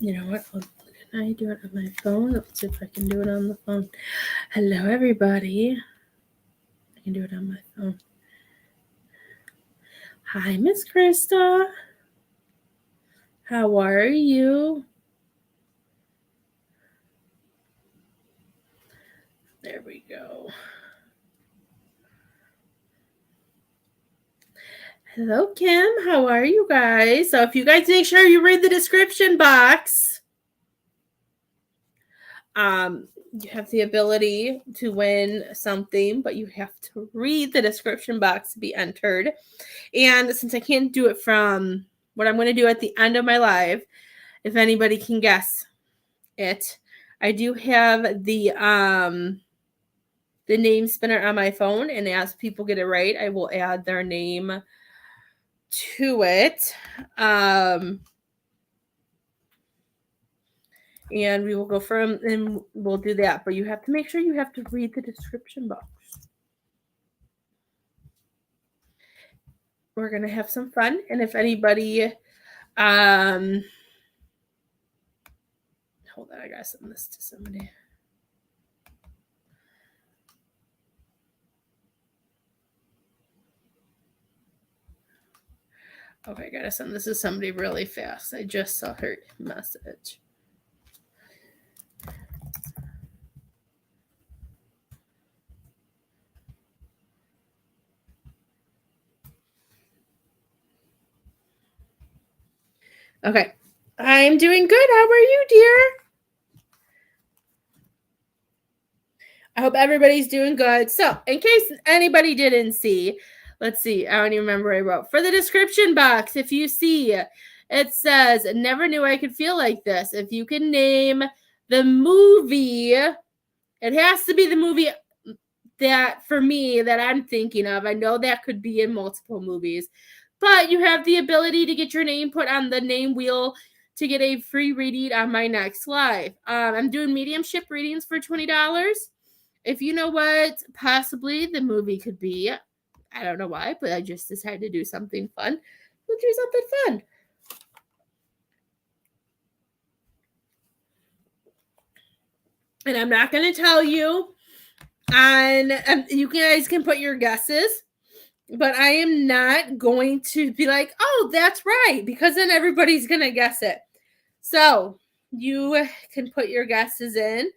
You know what? Can I do it on my phone? Let's see if I can do it on the phone. Hello, everybody. I can do it on my phone. Hi, Miss Krista. How are you? There we go. Hello, Kim. How are you guys? So if you guys make sure you read the description box, you have the ability to win something, but you have to read the description box to be entered. And since I can't do it from what I'm going to do at the end of my live, if anybody can guess it, I do have the name spinner on my phone, and as people get it right, I will add their name to it. And we will go from, and we'll do that. But you have to make sure you have to read the description box. We're going to have some fun. And if anybody, hold on, I got to send this to somebody. Okay, I got to send this to somebody really fast. I just saw her message. Okay. I'm doing good. How are you, dear? I hope everybody's doing good. So, in case anybody didn't see, let's see. I don't even remember what I wrote. For the description box, if you see, it says, never knew I could feel like this. If you can name the movie, it has to be the movie that, for me, that I'm thinking of. I know that could be in multiple movies. But you have the ability to get your name put on the name wheel to get a free reading on my next live. I'm doing mediumship readings for $20. If you know what possibly the movie could be, I don't know why, but I just decided to do something fun. We'll do something fun. And I'm not going to tell you, and you guys can put your guesses, but I am not going to be like, oh, that's right, because then everybody's going to guess it. So you can put your guesses in,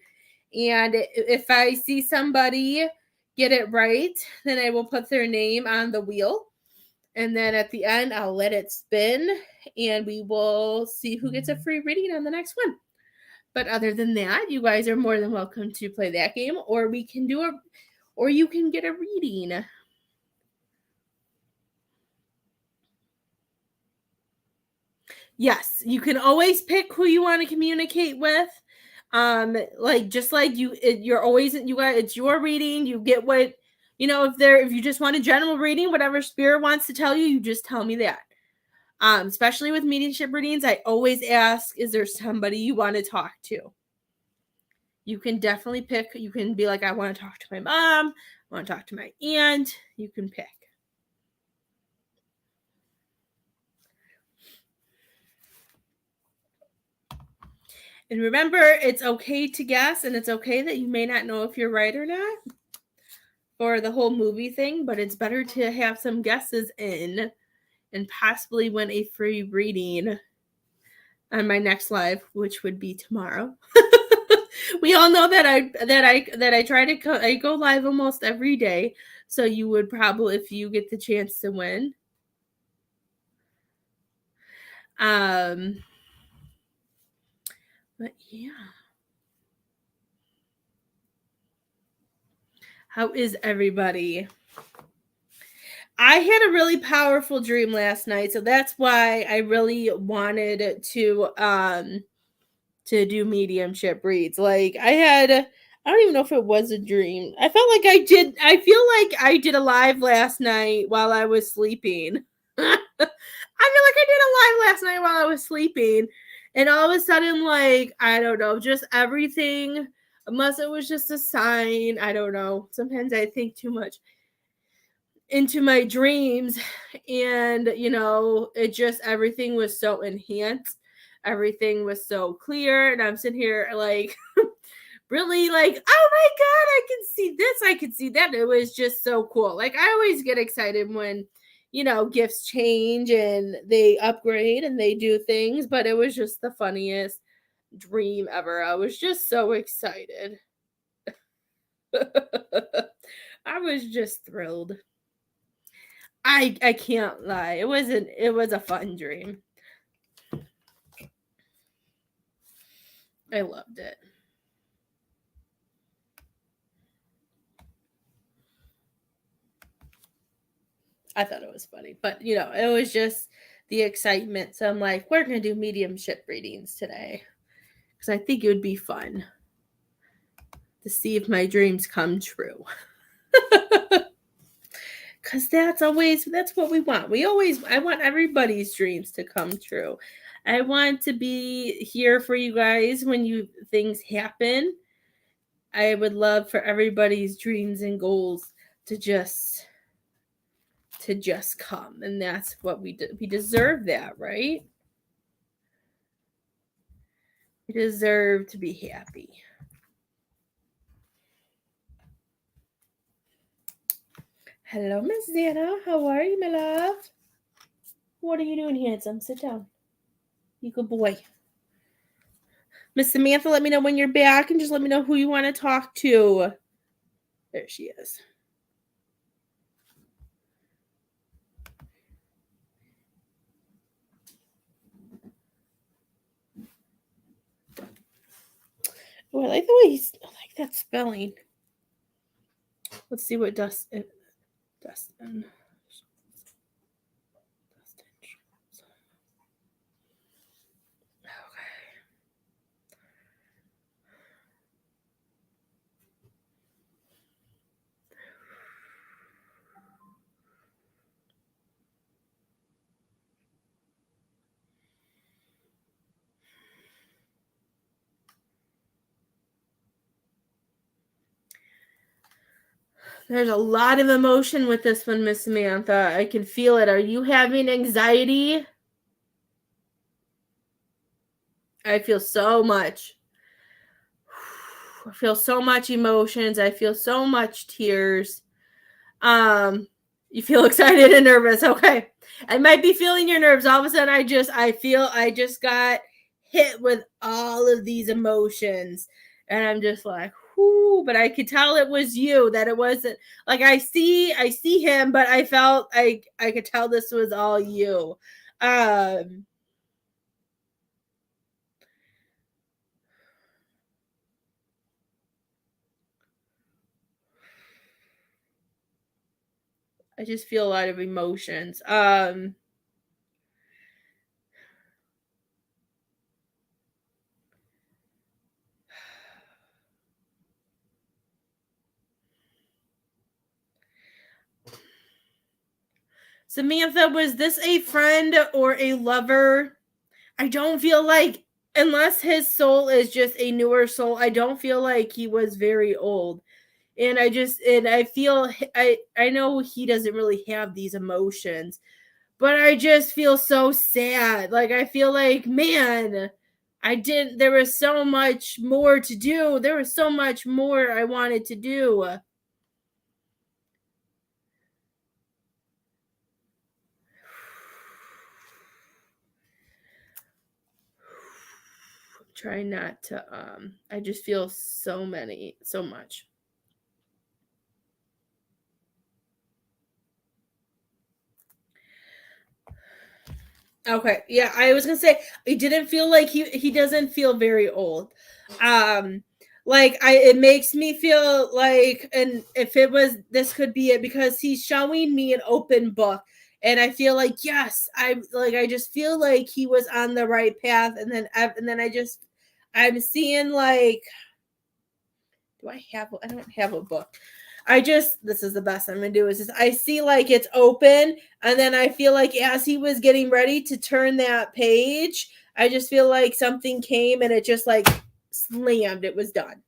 and if I see somebody get it right, then I will put their name on the wheel. And then at the end, I'll let it spin, and we will see who gets a free reading on the next one. But other than that, you guys are more than welcome to play that game, or we can do or you can get a reading. Yes, you can always pick who you want to communicate with. Like just like you're always, you got, it's your reading. You get what, if you just want a general reading, whatever spirit wants to tell you, you just tell me that. Especially with mediumship readings, I always ask, is there somebody you want to talk to? You can definitely pick. You can be like, I want to talk to my mom. I want to talk to my aunt. You can pick. And remember, it's okay to guess, and it's okay that you may not know if you're right or not for the whole movie thing, but it's better to have some guesses in and possibly win a free reading on my next live, which would be tomorrow. We all know that I try to I go live almost every day, so you would probably, if you get the chance to win. But yeah. How is everybody? I had a really powerful dream last night, so that's why I really wanted to do mediumship reads. Like I don't even know if it was a dream. I feel like I did a live last night while I was sleeping. I feel like I did a live last night while I was sleeping, and all of a sudden, like, I don't know, just everything, unless it was just a sign, I don't know. Sometimes I think too much into my dreams, and it just, everything was so enhanced everything was so clear, and I'm sitting here like really like, oh my god, I can see this, I can see that. It was just so cool. Like I always get excited when gifts change and they upgrade and they do things, but it was just the funniest dream ever. I was just so excited. I was just thrilled. I can't lie. It was a fun dream. I loved it. I thought it was funny, but it was just the excitement. So I'm like, we're gonna do mediumship readings today because I think it would be fun to see if my dreams come true. Because that's what we want. I want everybody's dreams to come true. I want to be here for you guys when things happen. I would love for everybody's dreams and goals to just come, and that's what we deserve that, right? We deserve to be happy. Hello, Miss Zana. How are you, my love? What are you doing, handsome? Sit down. You good boy. Miss Samantha, let me know when you're back and just let me know who you want to talk to. There she is. Oh, I like the way I like that spelling. Let's see what Dustin. There's a lot of emotion with this one, Miss Samantha. I can feel it. Are you having anxiety? I feel so much. I feel so much emotions. I feel so much tears. You feel excited and nervous. Okay. I might be feeling your nerves. All of a sudden, I just got hit with all of these emotions. And I'm just like, whoo, but I could tell it was you, that it wasn't like I see him, but I felt I could tell this was all you. I just feel a lot of emotions. Samantha, was this a friend or a lover? I don't feel like, unless his soul is just a newer soul, I don't feel like he was very old. And I feel, I know he doesn't really have these emotions, but I just feel so sad. Like, I feel like, man, there was so much more to do. There was so much more I wanted to do. Try not to I just feel so much. Okay, yeah, I was gonna say it didn't feel like he doesn't feel very old. Like it makes me feel like, and if it was, this could be it, because he's showing me an open book, and I feel like, yes, I just feel like he was on the right path, and then I'm seeing like, I don't have a book. This is the best I'm gonna do, is I see like it's open, and then I feel like as he was getting ready to turn that page, I just feel like something came and it just like slammed. It was done.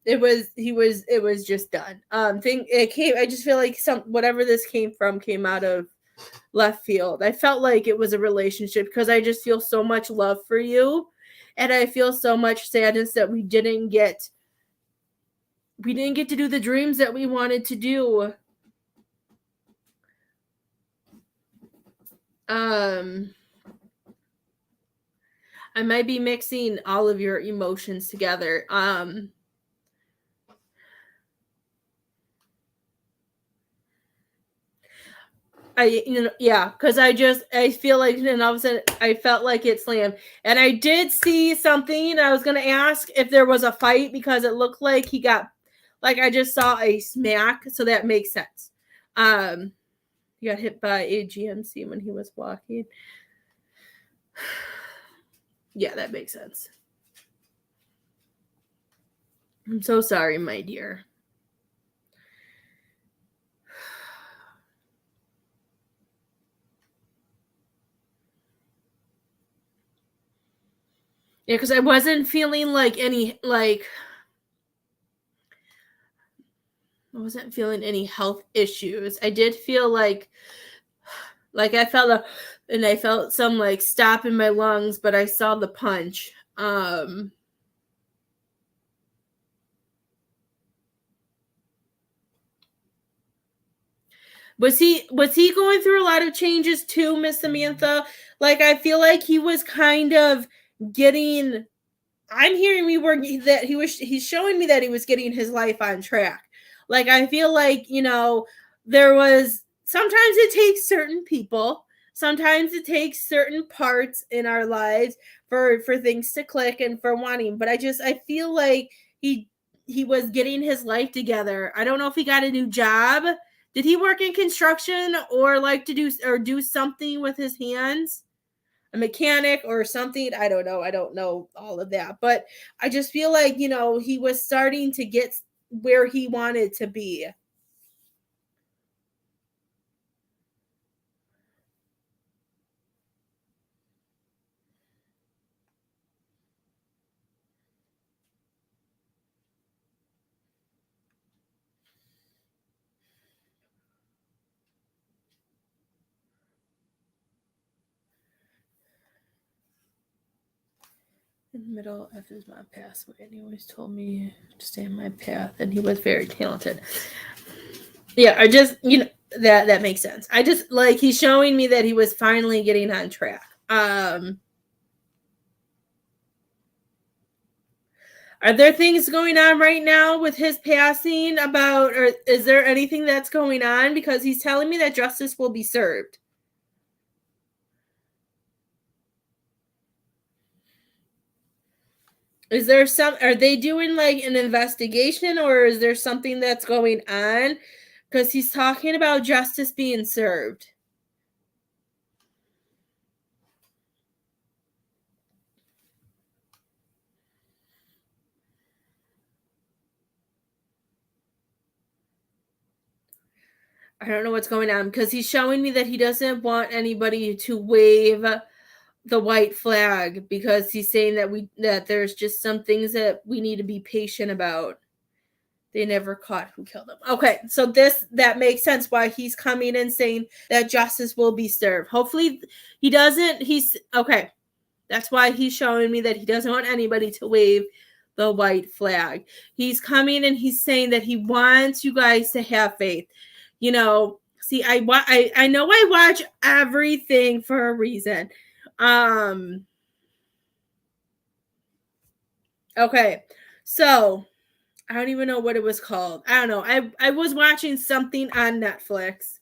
It was just done. I just feel like whatever this came out of left field. I felt like it was a relationship because I just feel so much love for you, and I feel so much sadness that we didn't get to do the dreams that we wanted to do. I might be mixing all of your emotions together. Because I feel like, and all of a sudden I felt like it slammed, and I did see something. I was gonna ask if there was a fight because it looked like he got, like I just saw a smack, so that makes sense. He got hit by a GMC when he was walking. Yeah, that makes sense. I'm so sorry, my dear. Yeah, because I wasn't feeling like any, like, I wasn't feeling any health issues. I did feel like I felt and I felt some like stop in my lungs, but I saw the punch. Was he going through a lot of changes too, Miss Samantha? Like I feel like he was kind of getting, I'm hearing he's showing me that he was getting his life on track. Like I feel like, there was, sometimes it takes certain people, sometimes it takes certain parts in our lives for things to click and for wanting, but I feel like he was getting his life together. I don't know if he got a new job. Did he work in construction or like to do something with his hands? A mechanic or something. I don't know. I don't know all of that. But I just feel like, he was starting to get where he wanted to be. In the middle of his mom passed away, and he always told me to stay on my path, and he was very talented. Yeah, I just, that makes sense. I just, like, he's showing me that he was finally getting on track. Are there things going on right now with his passing or is there anything that's going on? Because he's telling me that justice will be served. Is there are they doing like an investigation or is there something that's going on? Because he's talking about justice being served. I don't know what's going on because he's showing me that he doesn't want anybody to wave the white flag because he's saying that there's just some things that we need to be patient about. They never caught who killed him. Okay, so that makes sense why he's coming and saying that justice will be served. Hopefully he doesn't. He's okay. That's why he's showing me that he doesn't want anybody to wave the white flag. He's coming and he's saying that he wants you guys to have faith. See, I know I watch everything for a reason. Okay, so I don't even know what it was called. I don't know. I was watching something on Netflix.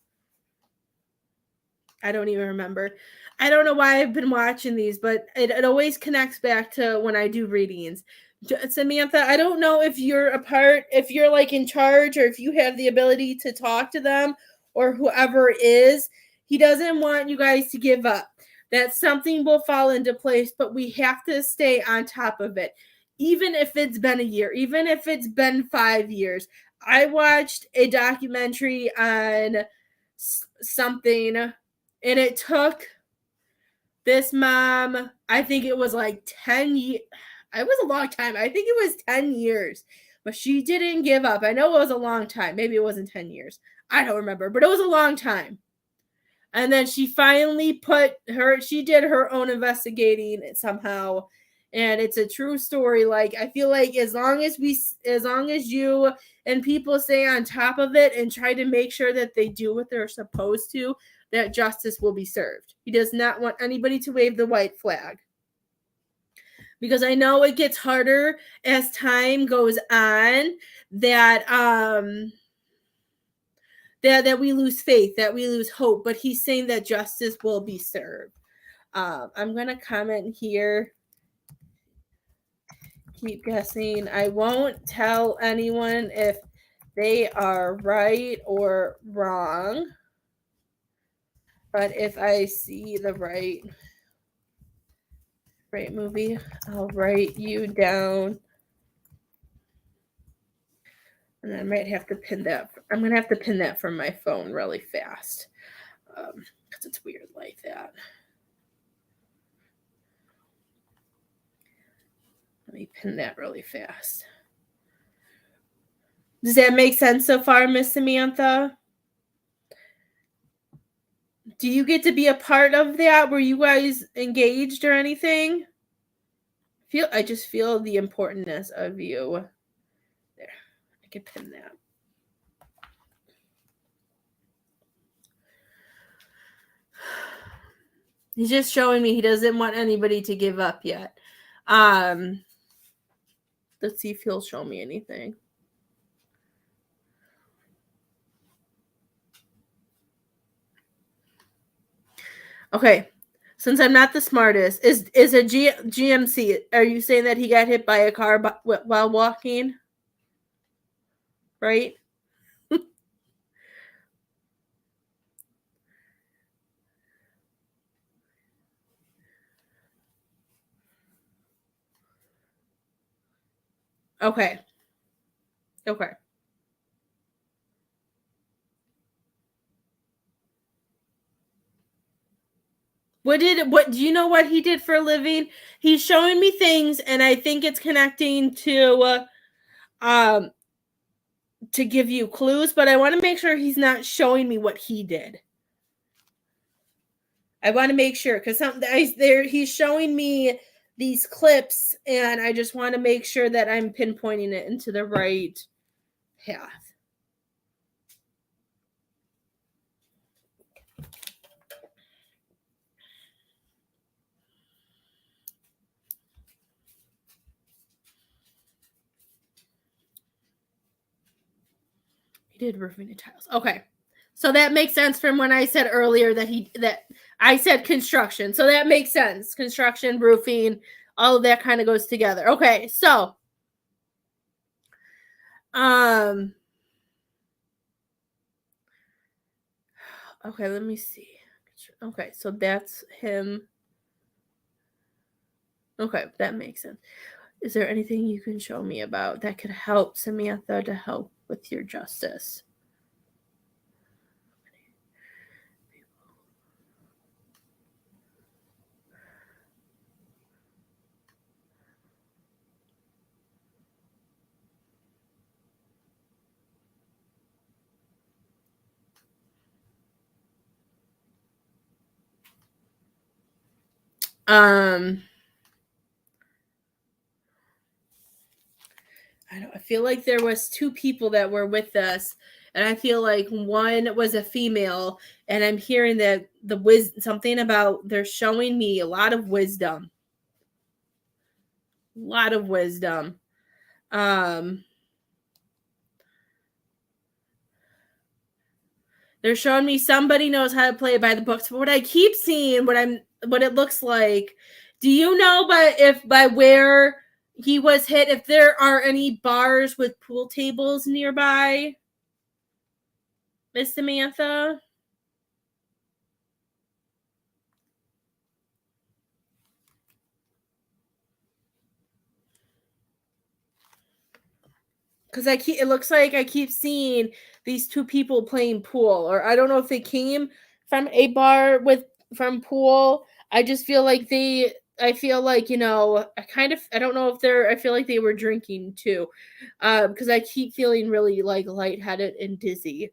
I don't even remember. I don't know why I've been watching these, but it always connects back to when I do readings. Samantha, I don't know if if you're like in charge or if you have the ability to talk to them or whoever it is. He doesn't want you guys to give up. That something will fall into place, but we have to stay on top of it. Even if it's been a year, even if it's been 5 years. I watched a documentary on something, and it took this mom, I think it was like 10 years. It was a long time. I think it was 10 years, but she didn't give up. I know it was a long time. Maybe it wasn't 10 years. I don't remember, but it was a long time. And then she finally she did her own investigating somehow. And it's a true story. Like, I feel like as long as you and people stay on top of it and try to make sure that they do what they're supposed to, that justice will be served. He does not want anybody to wave the white flag. Because I know it gets harder as time goes on, that that we lose faith, that we lose hope, but he's saying that justice will be served. I'm going to comment here. Keep guessing. I won't tell anyone if they are right or wrong, but if I see the right movie, I'll write you down. And I might have to pin that. I'm going to have to pin that from my phone really fast, because it's weird like that. Let me pin that really fast. Does that make sense so far, Miss Samantha? Do you get to be a part of that? Were you guys engaged or anything? I just feel the importance of you. There, I can pin that. He's just showing me he doesn't want anybody to give up yet. Let's see if he'll show me anything. Okay, since I'm not the smartest, is a GMC? Are you saying that he got hit by a car while walking? Right? Okay. Okay. What do you know what he did for a living? He's showing me things, and I think it's connecting to give you clues, but I want to make sure he's not showing me what he did. I want to make sure, because he's showing me these clips, and I just want to make sure that I'm pinpointing it into the right path. He did roofing and tiles. Okay. So that makes sense from when I said earlier that I said construction. So that makes sense. Construction, roofing, all of that kind of goes together. Okay, so okay, let me see. Okay, so that's him. Okay, that makes sense. Is there anything you can show me about that could help Samantha to help with your justice? I feel like there was two people that were with us, and I feel like one was a female, and I'm hearing that something about they're showing me a lot of wisdom. A lot of wisdom. They're showing me somebody knows how to play by the books. But what I keep seeing, what it looks like, do you know by where he was hit, if there are any bars with pool tables nearby, Miss Samantha? Because it looks like I keep seeing these two people playing pool, or I don't know if they came from a bar from pool. I just feel like I feel like, I don't know if I feel like they were drinking too, because I keep feeling really like lightheaded and dizzy.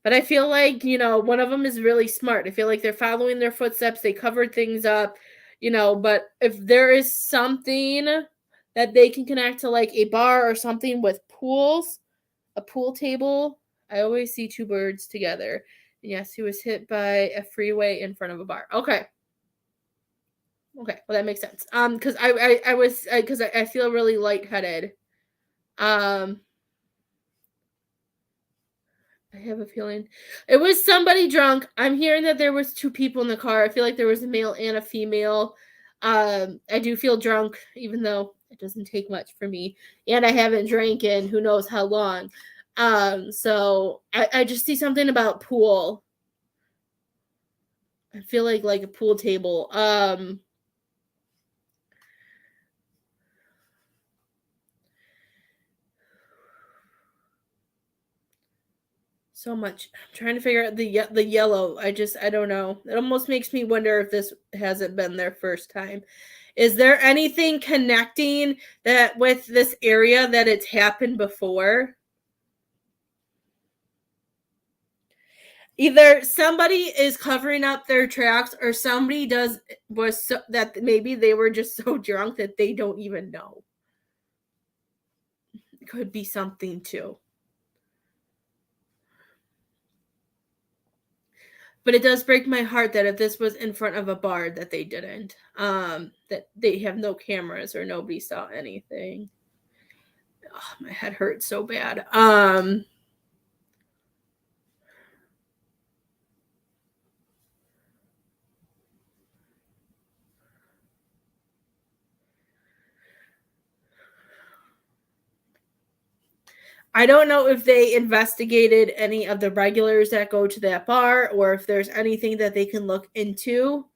But I feel like, one of them is really smart. I feel like they're following their footsteps. They covered things up, but if there is something that they can connect to like a bar or something with pools, a pool table, I always see two birds together. And yes, he was hit by a freeway in front of a bar. Okay. Okay, well that makes sense. Because I feel really lightheaded. Um, I have a feeling it was somebody drunk. I'm hearing that there was two people in the car. I feel like there was a male and a female. I do feel drunk, even though it doesn't take much for me, and I haven't drank in who knows how long. So I just see something about pool. I feel like a pool table. So much. I'm trying to figure out the yellow. I don't know. It almost makes me wonder if this hasn't been their first time. Is there anything connecting that with this area that it's happened before? Either somebody is covering up their tracks or somebody was so, that maybe they were just so drunk that they don't even know. It could be something too. But it does break my heart that if this was in front of a bar that they didn't. That they have no cameras or nobody saw anything. Oh, my head hurts so bad. I don't know if they investigated any of the regulars that go to that bar or if there's anything that they can look into.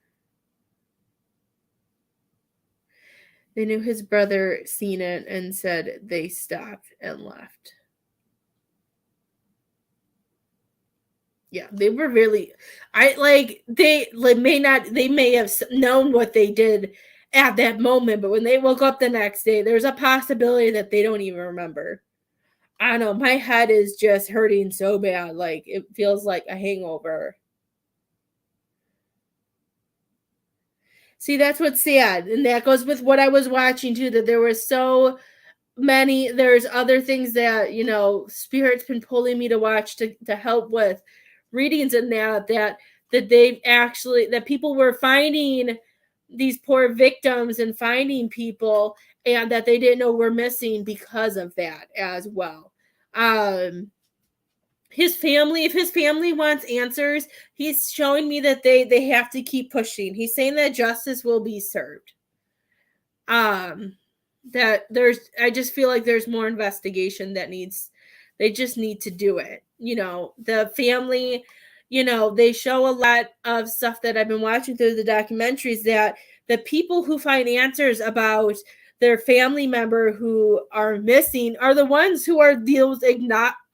They knew his brother seen it and said they stopped and left. Yeah, they were really they may have known what they did at that moment, but when they woke up the next day, there's a possibility that they don't even remember. I don't know, my head is just hurting so bad, like it feels like a hangover. See, that's what's sad, and that goes with what I was watching too, that there was so there's other things that, spirit's been pulling me to watch to help with readings and that they've actually that people were finding these poor victims and finding people and that they didn't know were missing because of that as well. His family, if his family wants answers, he's showing me that they have to keep pushing. He's saying that justice will be served. That I just feel like there's more investigation they just need to do it. The family, they show a lot of stuff that I've been watching through the documentaries, that the people who find answers about their family member who are missing are the ones who are those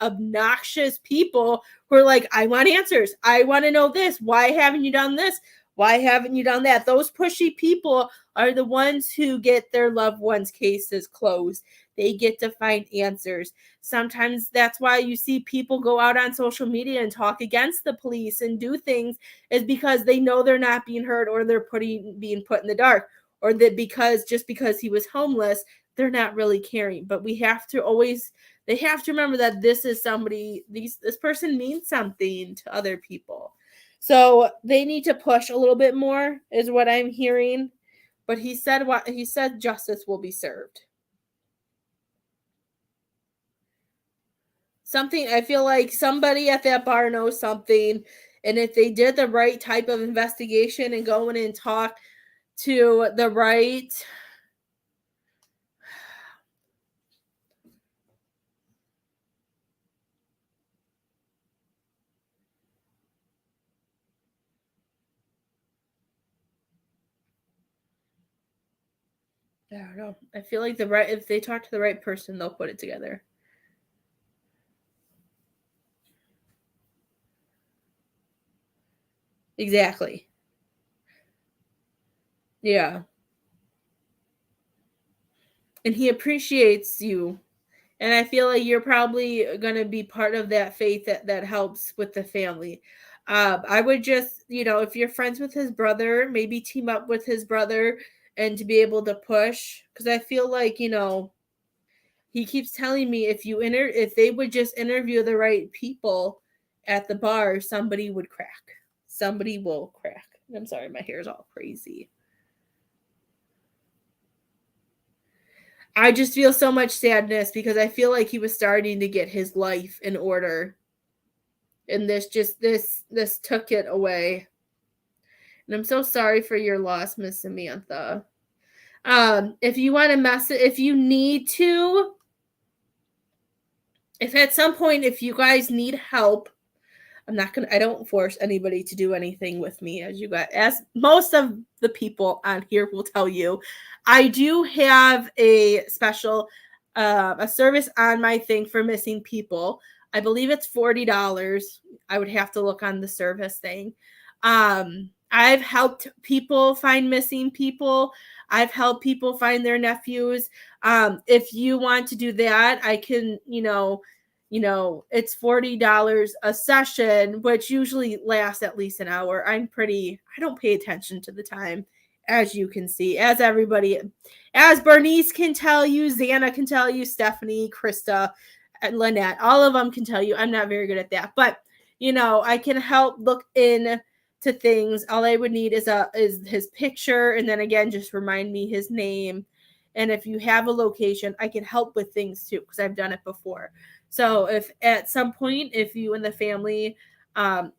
obnoxious people who are like, I want answers. I want to know this. Why haven't you done this? Why haven't you done that? Those pushy people are the ones who get their loved ones' cases closed. They get to find answers. Sometimes that's why you see people go out on social media and talk against the police and do things, is because they know they're not being heard, or they're being put in the dark, or that because he was homeless, they're not really caring. But they have to remember that this is this person means something to other people. So they need to push a little bit more, is what I'm hearing. But he said justice will be served. Something, I feel like somebody at that bar knows something, and if they did the right type of investigation and go in and talk to the right I don't know. I feel like if they talk to the right person, they'll put it together. Exactly. Yeah. And he appreciates you And I feel like you're probably going to be part of that faith that helps with the family. I would just, if you're friends with his brother, maybe team up with his brother and to be able to push. Because I feel like, he keeps telling me if they would just interview the right people at the bar, somebody would crack. Somebody will crack. I'm sorry, my hair's all crazy. I just feel so much sadness because I feel like he was starting to get his life in order. And this took it away. And I'm so sorry for your loss, Miss Samantha. If you want to if you need to, if at some point, if you guys need help, I don't force anybody to do anything with me, as most of the people on here will tell you. I do have a special, a service on my thing for missing people. I believe it's $40. I would have to look on the service thing. I've helped people find missing people. I've helped people find their nephews. If you want to do that, I can, it's $40 a session, which usually lasts at least an hour. I don't pay attention to the time, as you can see, as Bernice can tell you, Xana can tell you, Stephanie, Krista, and Lynette, all of them can tell you. I'm not very good at that, but I can help look in to things. All I would need is his picture, and then again, just remind me his name. And if you have a location, I can help with things too, because I've done it before. So if at some point, if you and the family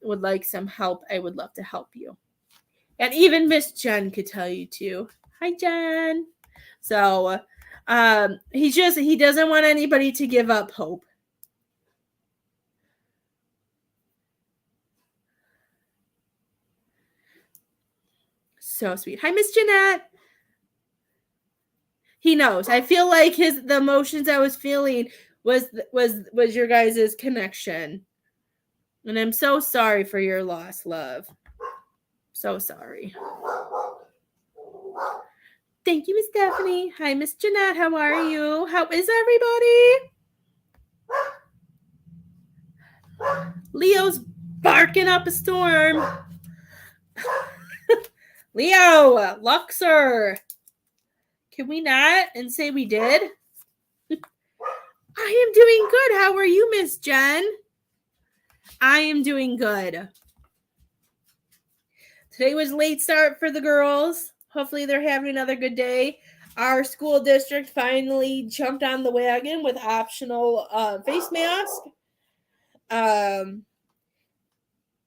would like some help, I would love to help you. And even Miss Jen could tell you too. Hi, Jen. So he doesn't want anybody to give up hope. So sweet. Hi, Miss Jeanette. He knows. I feel like the emotions I was feeling was your guys' connection. And I'm so sorry for your loss, love. So sorry. Thank you, Miss Stephanie. Hi, Miss Jeanette. How are you? How is everybody? Leo's barking up a storm. Leo, Luxor. Can we not and say we did? I am doing good. How are you, Miss Jen? I am doing good. Today was late start for the girls. Hopefully they're having another good day. Our school district finally jumped on the wagon with optional face mask.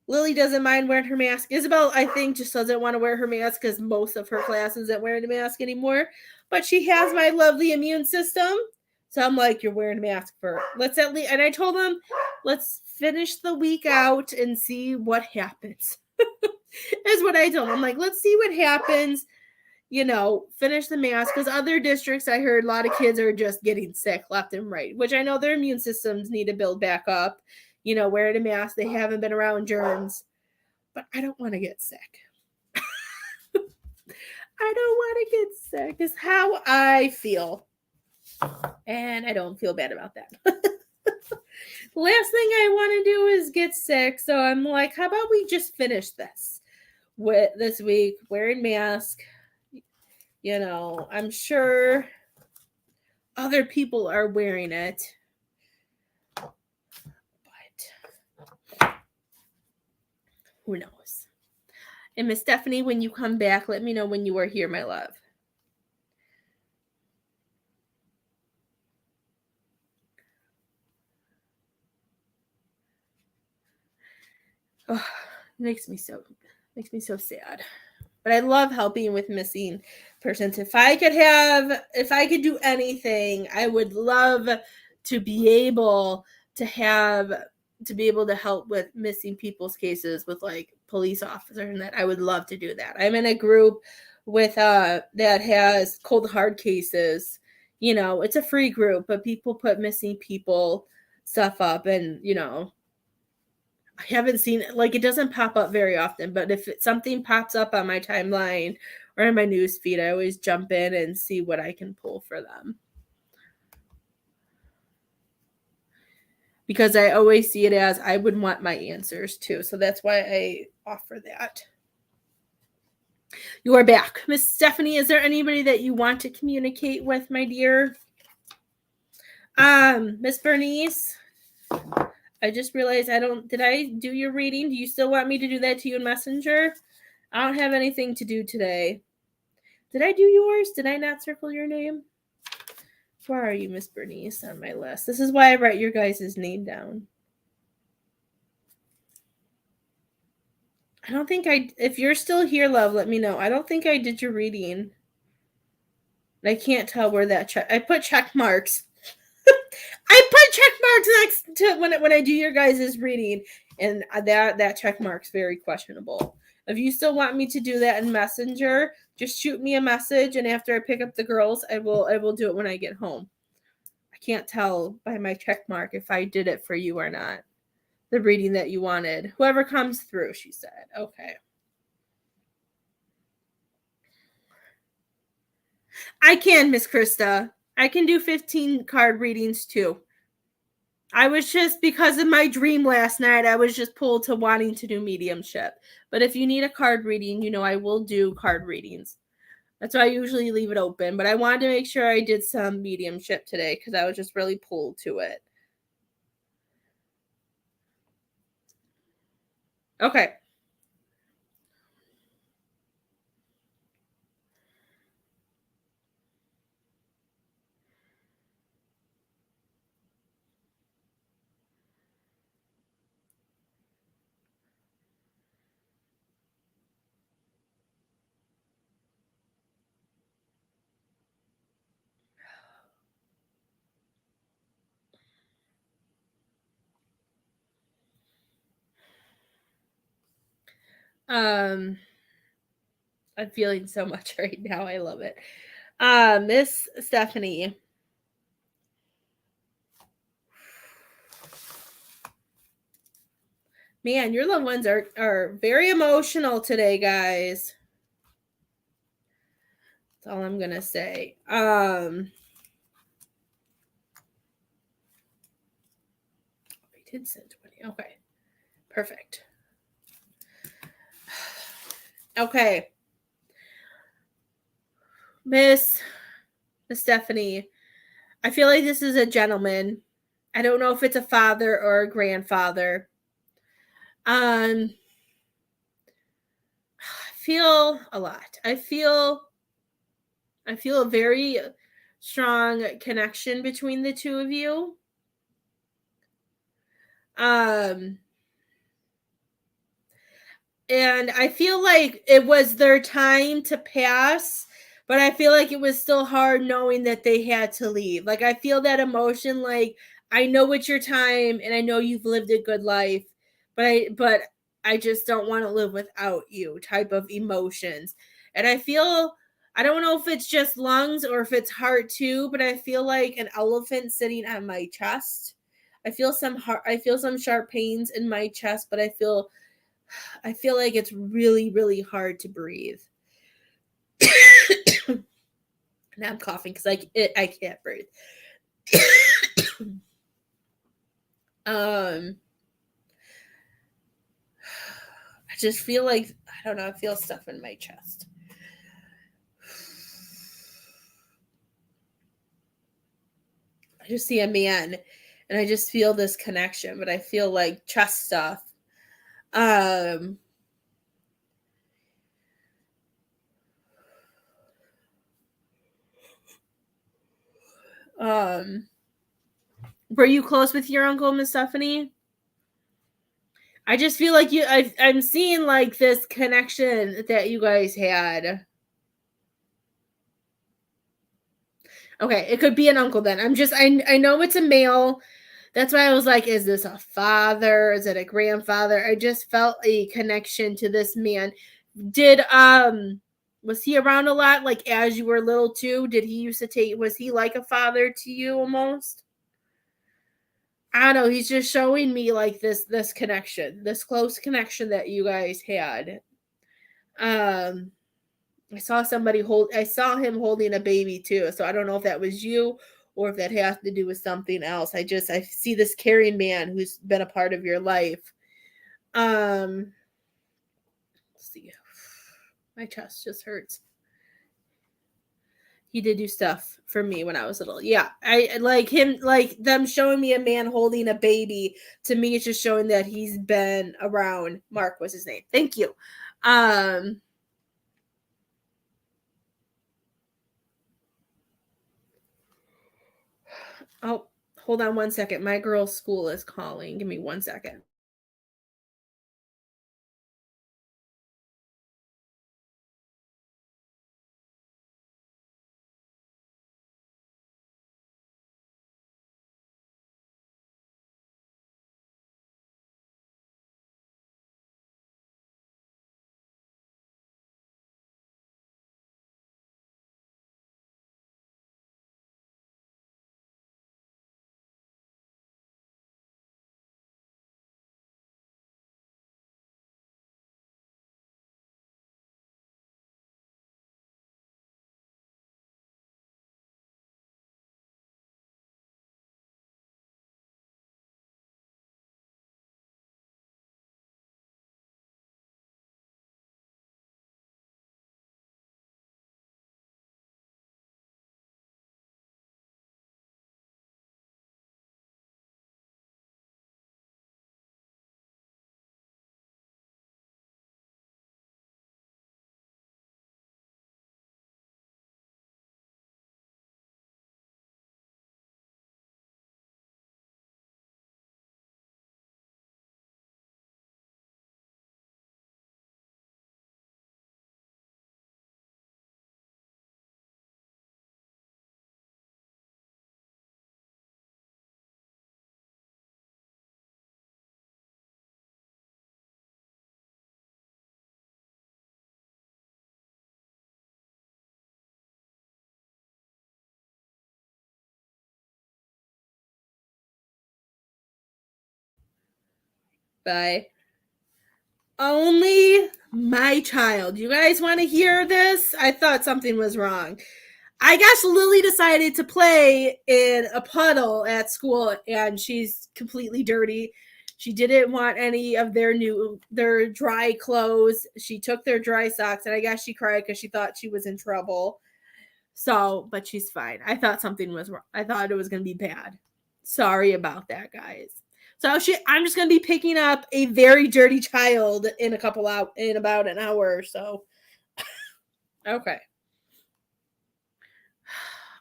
Lily doesn't mind wearing her mask. Isabel, I think, just doesn't want to wear her mask because most of her class isn't wearing a mask anymore. But she has my lovely immune system. So I'm like, you're wearing a mask for let's at least, and I told them, let's finish the week out and see what happens. Is what I told them. I'm like, let's see what happens. Finish the mask, because other districts, I heard a lot of kids are just getting sick left and right, which I know their immune systems need to build back up. Wearing a mask, they haven't been around germs, but I don't want to get sick. I don't want to get sick is how I feel. And I don't feel bad about that. The last thing I want to do is get sick. So I'm like, how about we just finish this week wearing mask? I'm sure other people are wearing it. But who knows? And Miss Stephanie, when you come back, let me know when you are here, my love. Oh, makes me so sad. But I love helping with missing persons. If I could do anything, I would love to be able to help with missing people's cases with like police officers, and that I would love to do that. I'm in a group with that has cold hard cases. It's a free group, but people put missing people stuff up, and I haven't seen it. Like, it doesn't pop up very often, but if something pops up on my timeline or in my news feed, I always jump in and see what I can pull for them. because I always see it as I would want my answers too. So that's why I offer that. You are back. Miss Stephanie, is there anybody that you want to communicate with, my dear? Miss Bernice, I just realized did I do your reading? Do you still want me to do that to you in Messenger? I don't have anything to do today. Did I do yours? Did I not circle your name? Where are you, Miss Bernice, on my list? This is why I write your guys' name down. I don't think if you're still here, love, let me know. I don't think I did your reading. I can't tell where that I put check marks. I put check marks next to when I do your guys' reading, and that check mark's very questionable. If you still want me to do that in Messenger, just shoot me a message, and after I pick up the girls, I will do it when I get home. I can't tell by my check mark if I did it for you or not. The reading that you wanted. Whoever comes through, she said. Okay. I can, Miss Krista. I can do 15 card readings too. I was just, because of my dream last night, I was just pulled to wanting to do mediumship. But if you need a card reading, I will do card readings. That's why I usually leave it open. But I wanted to make sure I did some mediumship today because I was just really pulled to it. Okay. I'm feeling so much right now. I love it. Miss Stephanie. Man, your loved ones are very emotional today, guys. That's all I'm gonna say. I did send 20. Okay. Perfect. Okay. Miss Stephanie, I feel like this is a gentleman. I don't know if it's a father or a grandfather. I feel a lot. I feel a very strong connection between the two of you. And I feel like it was their time to pass, but I feel like it was still hard knowing that they had to leave. Like, I feel that emotion, like, I know it's your time and I know you've lived a good life, but I just don't want to live without you type of emotions. And I feel, I don't know if it's just lungs or if it's heart too, but I feel like an elephant sitting on my chest. I feel some sharp pains in my chest, but I feel like it's really, really hard to breathe. Now I'm coughing because I can't breathe. I just feel like, I don't know, I feel stuff in my chest. I just see a man and I just feel this connection, but I feel like chest stuff. Were you close with your uncle, Miss Stephanie? I just feel like I'm seeing like this connection that you guys had. Okay, it could be an uncle then. I know it's a male. That's why I was like, is this a father? Is it a grandfather? I just felt a connection to this man. Was he around a lot, like as you were little too? Did he used to was he like a father to you almost? I don't know, he's just showing me like this connection, this close connection that you guys had. I saw him holding a baby too, so I don't know if that was you or if that has to do with something else. I see this caring man who's been a part of your life. Let's see. My chest just hurts. He did do stuff for me when I was little. Yeah, I like him, like them showing me a man holding a baby. To me, it's just showing that he's been around. Mark was his name. Thank you. Oh, hold on one second. My girl's school is calling. Give me 1 second. Bye. Only my child. You guys want to hear this? I thought something was wrong. I guess Lily decided to play in a puddle at school and she's completely dirty. She didn't want any of their dry clothes. She took their dry socks and I guess she cried because she thought she was in trouble. So, but she's fine. I thought something was wrong. I thought it was going to be bad. Sorry about that, guys. So I'm just going to be picking up a very dirty child in about an hour or so. Okay.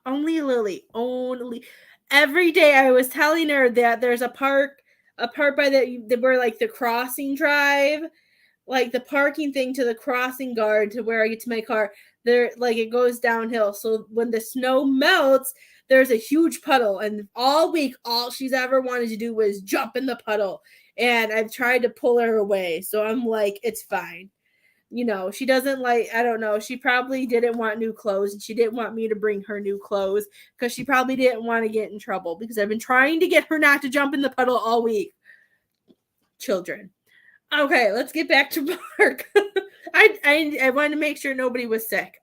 Only Lily. Only. Every day I was telling her that there's a part by where like the crossing drive, like the parking thing to the crossing guard to where I get to my car. There, like it goes downhill. So when the snow melts, there's a huge puddle, and all week, all she's ever wanted to do was jump in the puddle. And I've tried to pull her away. So I'm like, it's fine. She doesn't like, I don't know, she probably didn't want new clothes and she didn't want me to bring her new clothes because she probably didn't want to get in trouble because I've been trying to get her not to jump in the puddle all week. Children. Okay, let's get back to Mark. I wanted to make sure nobody was sick.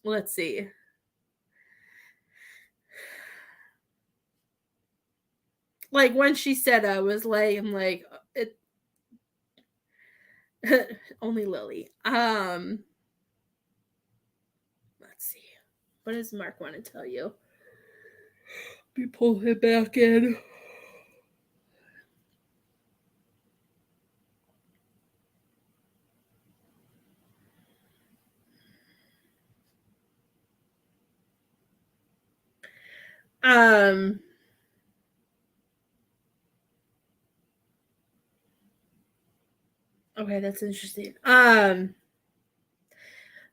Let's see. Like when she said I was late, I'm like, it only Lily. Let's see. What does Mark want to tell you? Let me pull him back in. Okay, that's interesting.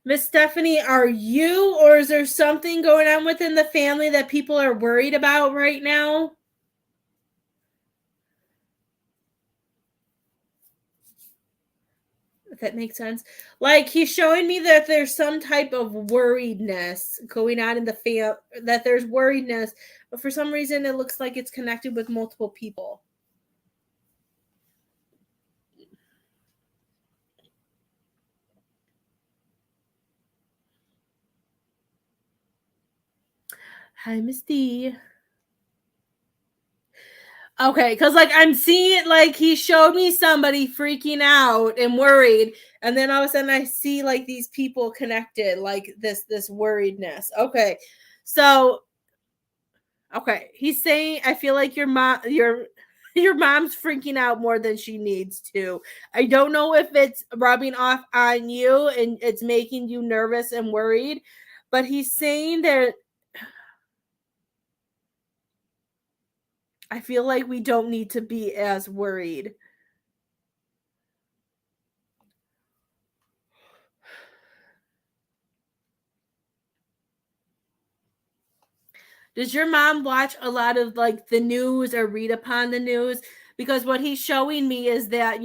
Miss Stephanie, are you or is there something going on within the family that people are worried about right now? If that makes sense. Like he's showing me that there's some type of worriedness going on in the that there's worriedness, but for some reason it looks like it's connected with multiple people. Hi, Miss D. Okay, because like I'm seeing like he showed me somebody freaking out and worried, and then all of a sudden I see like these people connected, like this worriedness. Okay, so okay, he's saying I feel like your mom's freaking out more than she needs to. I don't know if it's rubbing off on you and it's making you nervous and worried, but he's saying that I feel like we don't need to be as worried. Does your mom watch a lot of like the news or read upon the news? Because what he's showing me is that,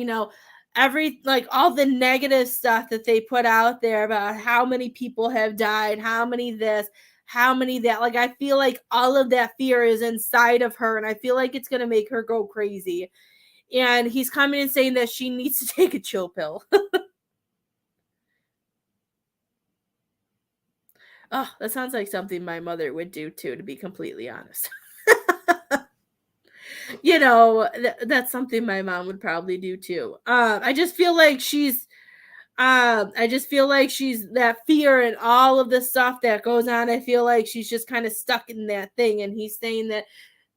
every like all the negative stuff that they put out there about how many people have died, how many this, how many that. Like, I feel like all of that fear is inside of her, and I feel like it's going to make her go crazy. And he's coming and saying that she needs to take a chill pill. Oh, that sounds like something my mother would do too, to be completely honest. That's something my mom would probably do too. I just feel like she's that fear and all of the stuff that goes on. I feel like she's just kind of stuck in that thing, and he's saying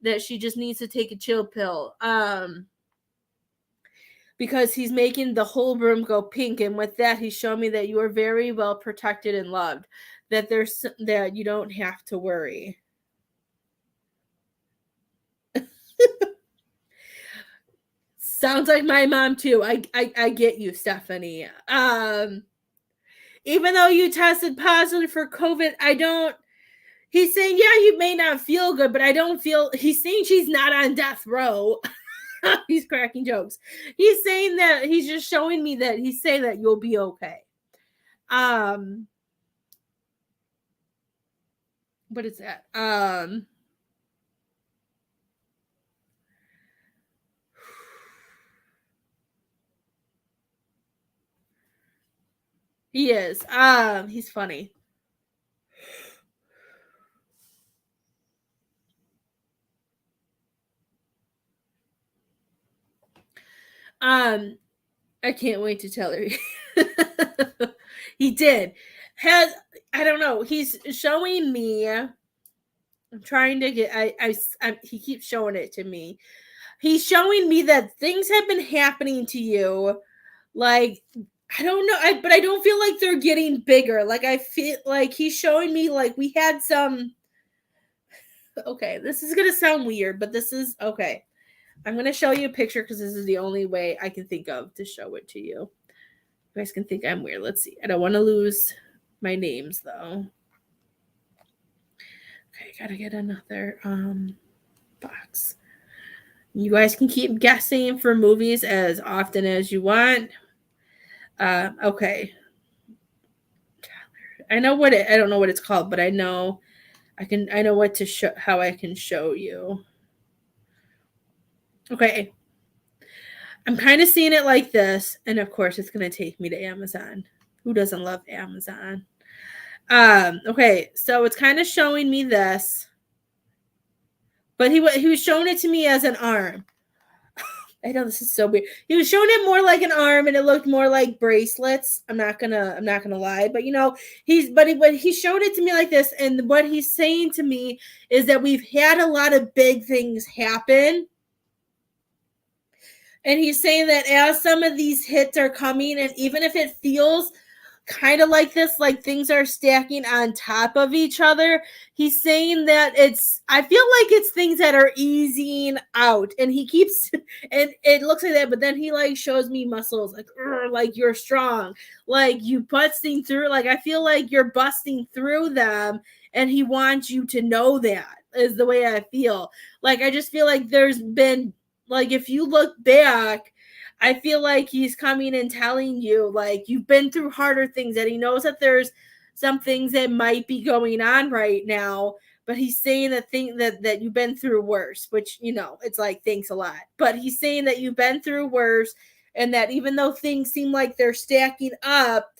that she just needs to take a chill pill. Because he's making the whole room go pink, and with that he's showing me that you are very well protected and loved, that you don't have to worry. Sounds like my mom too. I get you, Stephanie. Even though you tested positive for COVID, I don't. He's saying, yeah, you may not feel good, but I don't feel. He's saying she's not on death row. He's cracking jokes. He's saying that he's just showing me that he's saying that you'll be okay. What is that? He is. He's funny. I can't wait to tell her. He did. I don't know. He's showing me. I'm trying to get. He keeps showing it to me. He's showing me that things have been happening to you. Like, I don't know, but I don't feel like they're getting bigger. Like, I feel like he's showing me like we had some. Okay, this is gonna sound weird, but this is okay. I'm gonna show you a picture because this is the only way I can think of to show it to you. You guys can think I'm weird. Let's see. I don't want to lose my names though. Okay, gotta get another box. You guys can keep guessing for movies as often as you want. Okay. I know I don't know what it's called, but I know what to show, how I can show you. Okay. I'm kind of seeing it like this, and of course it's going to take me to Amazon. Who doesn't love Amazon? Okay, so it's kind of showing me this, but he was showing it to me as an arm. I know this is so weird. He was showing it more like an arm, and it looked more like bracelets. I'm not gonna lie, but he showed it to me like this, and what he's saying to me is that we've had a lot of big things happen. And he's saying that as some of these hits are coming, and even if it feels kind of like this, like things are stacking on top of each other, he's saying that I feel like it's things that are easing out, and he keeps, and it looks like that, but then he like shows me muscles like you're strong, like you busting through, like I feel like you're busting through them, and he wants you to know that is the way I feel. Like, I just feel like there's been, like, if you look back, I feel like he's coming and telling you, like, you've been through harder things, and he knows that there's some things that might be going on right now, but he's saying that you've been through worse, which, it's like, thanks a lot. But he's saying that you've been through worse, and that even though things seem like they're stacking up,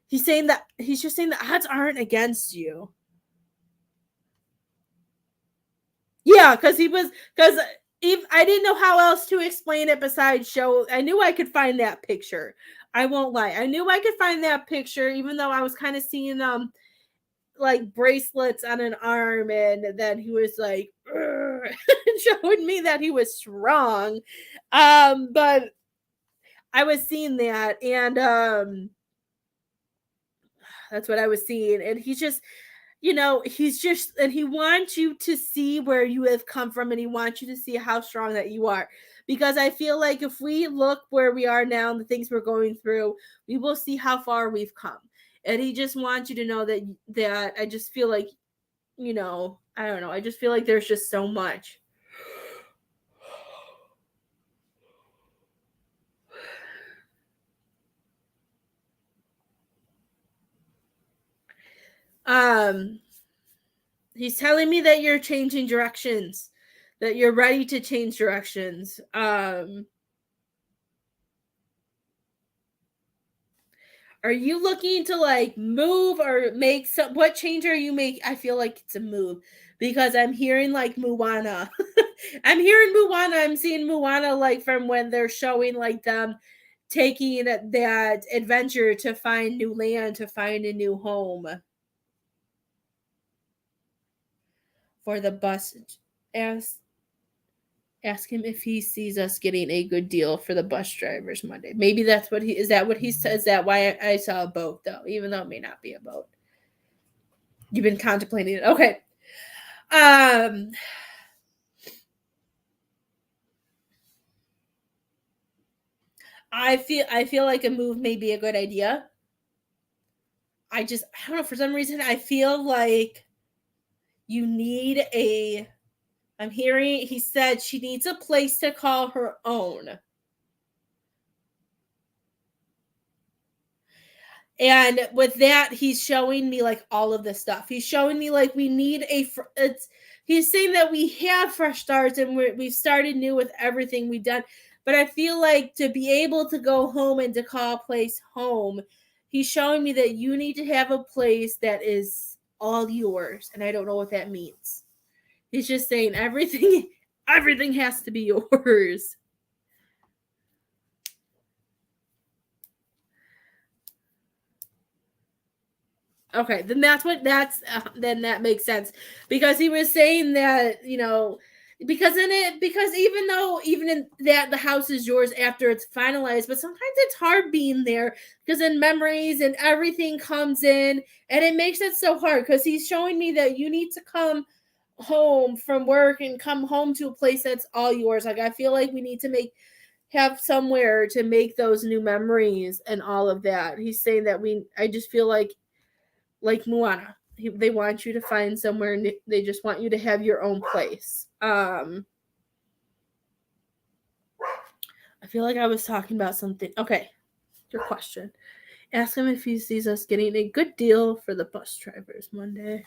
he's just saying the odds aren't against you. Yeah, because I didn't know how else to explain it besides show. I knew I could find that picture. I won't lie. I knew I could find that picture, even though I was kind of seeing like bracelets on an arm, and then he was like showing me that he was strong. But I was seeing that, and that's what I was seeing, and he's just, and he wants you to see where you have come from, and he wants you to see how strong that you are. Because I feel like if we look where we are now and the things we're going through, we will see how far we've come. And he just wants you to know that I just feel like, I don't know. I just feel like there's just so much. Um, he's telling me that you're changing directions, that you're ready to change directions. Are you looking to like move or make some? What change are you make? I feel like it's a move because I'm hearing like Moana. I'm hearing Moana. I'm seeing Moana like from when they're showing like them taking that adventure to find new land, to find a new home for the bus. Ask ask him if he sees us getting a good deal for the bus drivers Monday. Maybe that's what he is. That what he says? That why I saw a boat though, even though it may not be a boat. You've been contemplating it. Okay. Um I feel like a move may be a good idea. I don't know, for some reason I feel like you need a I'm hearing he said she needs a place to call her own. And with that, he's showing me like all of this stuff. He's showing me like we need he's saying that we have fresh starts and we've started new with everything we've done. But I feel like to be able to go home and to call a place home, he's showing me that you need to have a place that is all yours. And I don't know what that means. He's just saying everything has to be yours. Okay, then that makes sense because he was saying that, because even in that the house is yours after it's finalized, but sometimes it's hard being there because then memories and everything comes in, and it makes it so hard because he's showing me that you need to come home from work and come home to a place that's all yours. Like I feel like we need to have somewhere to make those new memories and all of that. He's saying that I just feel like Moana. They want you to find somewhere. They just want you to have your own place. I feel like I was talking about something. Okay, your question. Ask him if he sees us getting a good deal for the bus drivers Monday.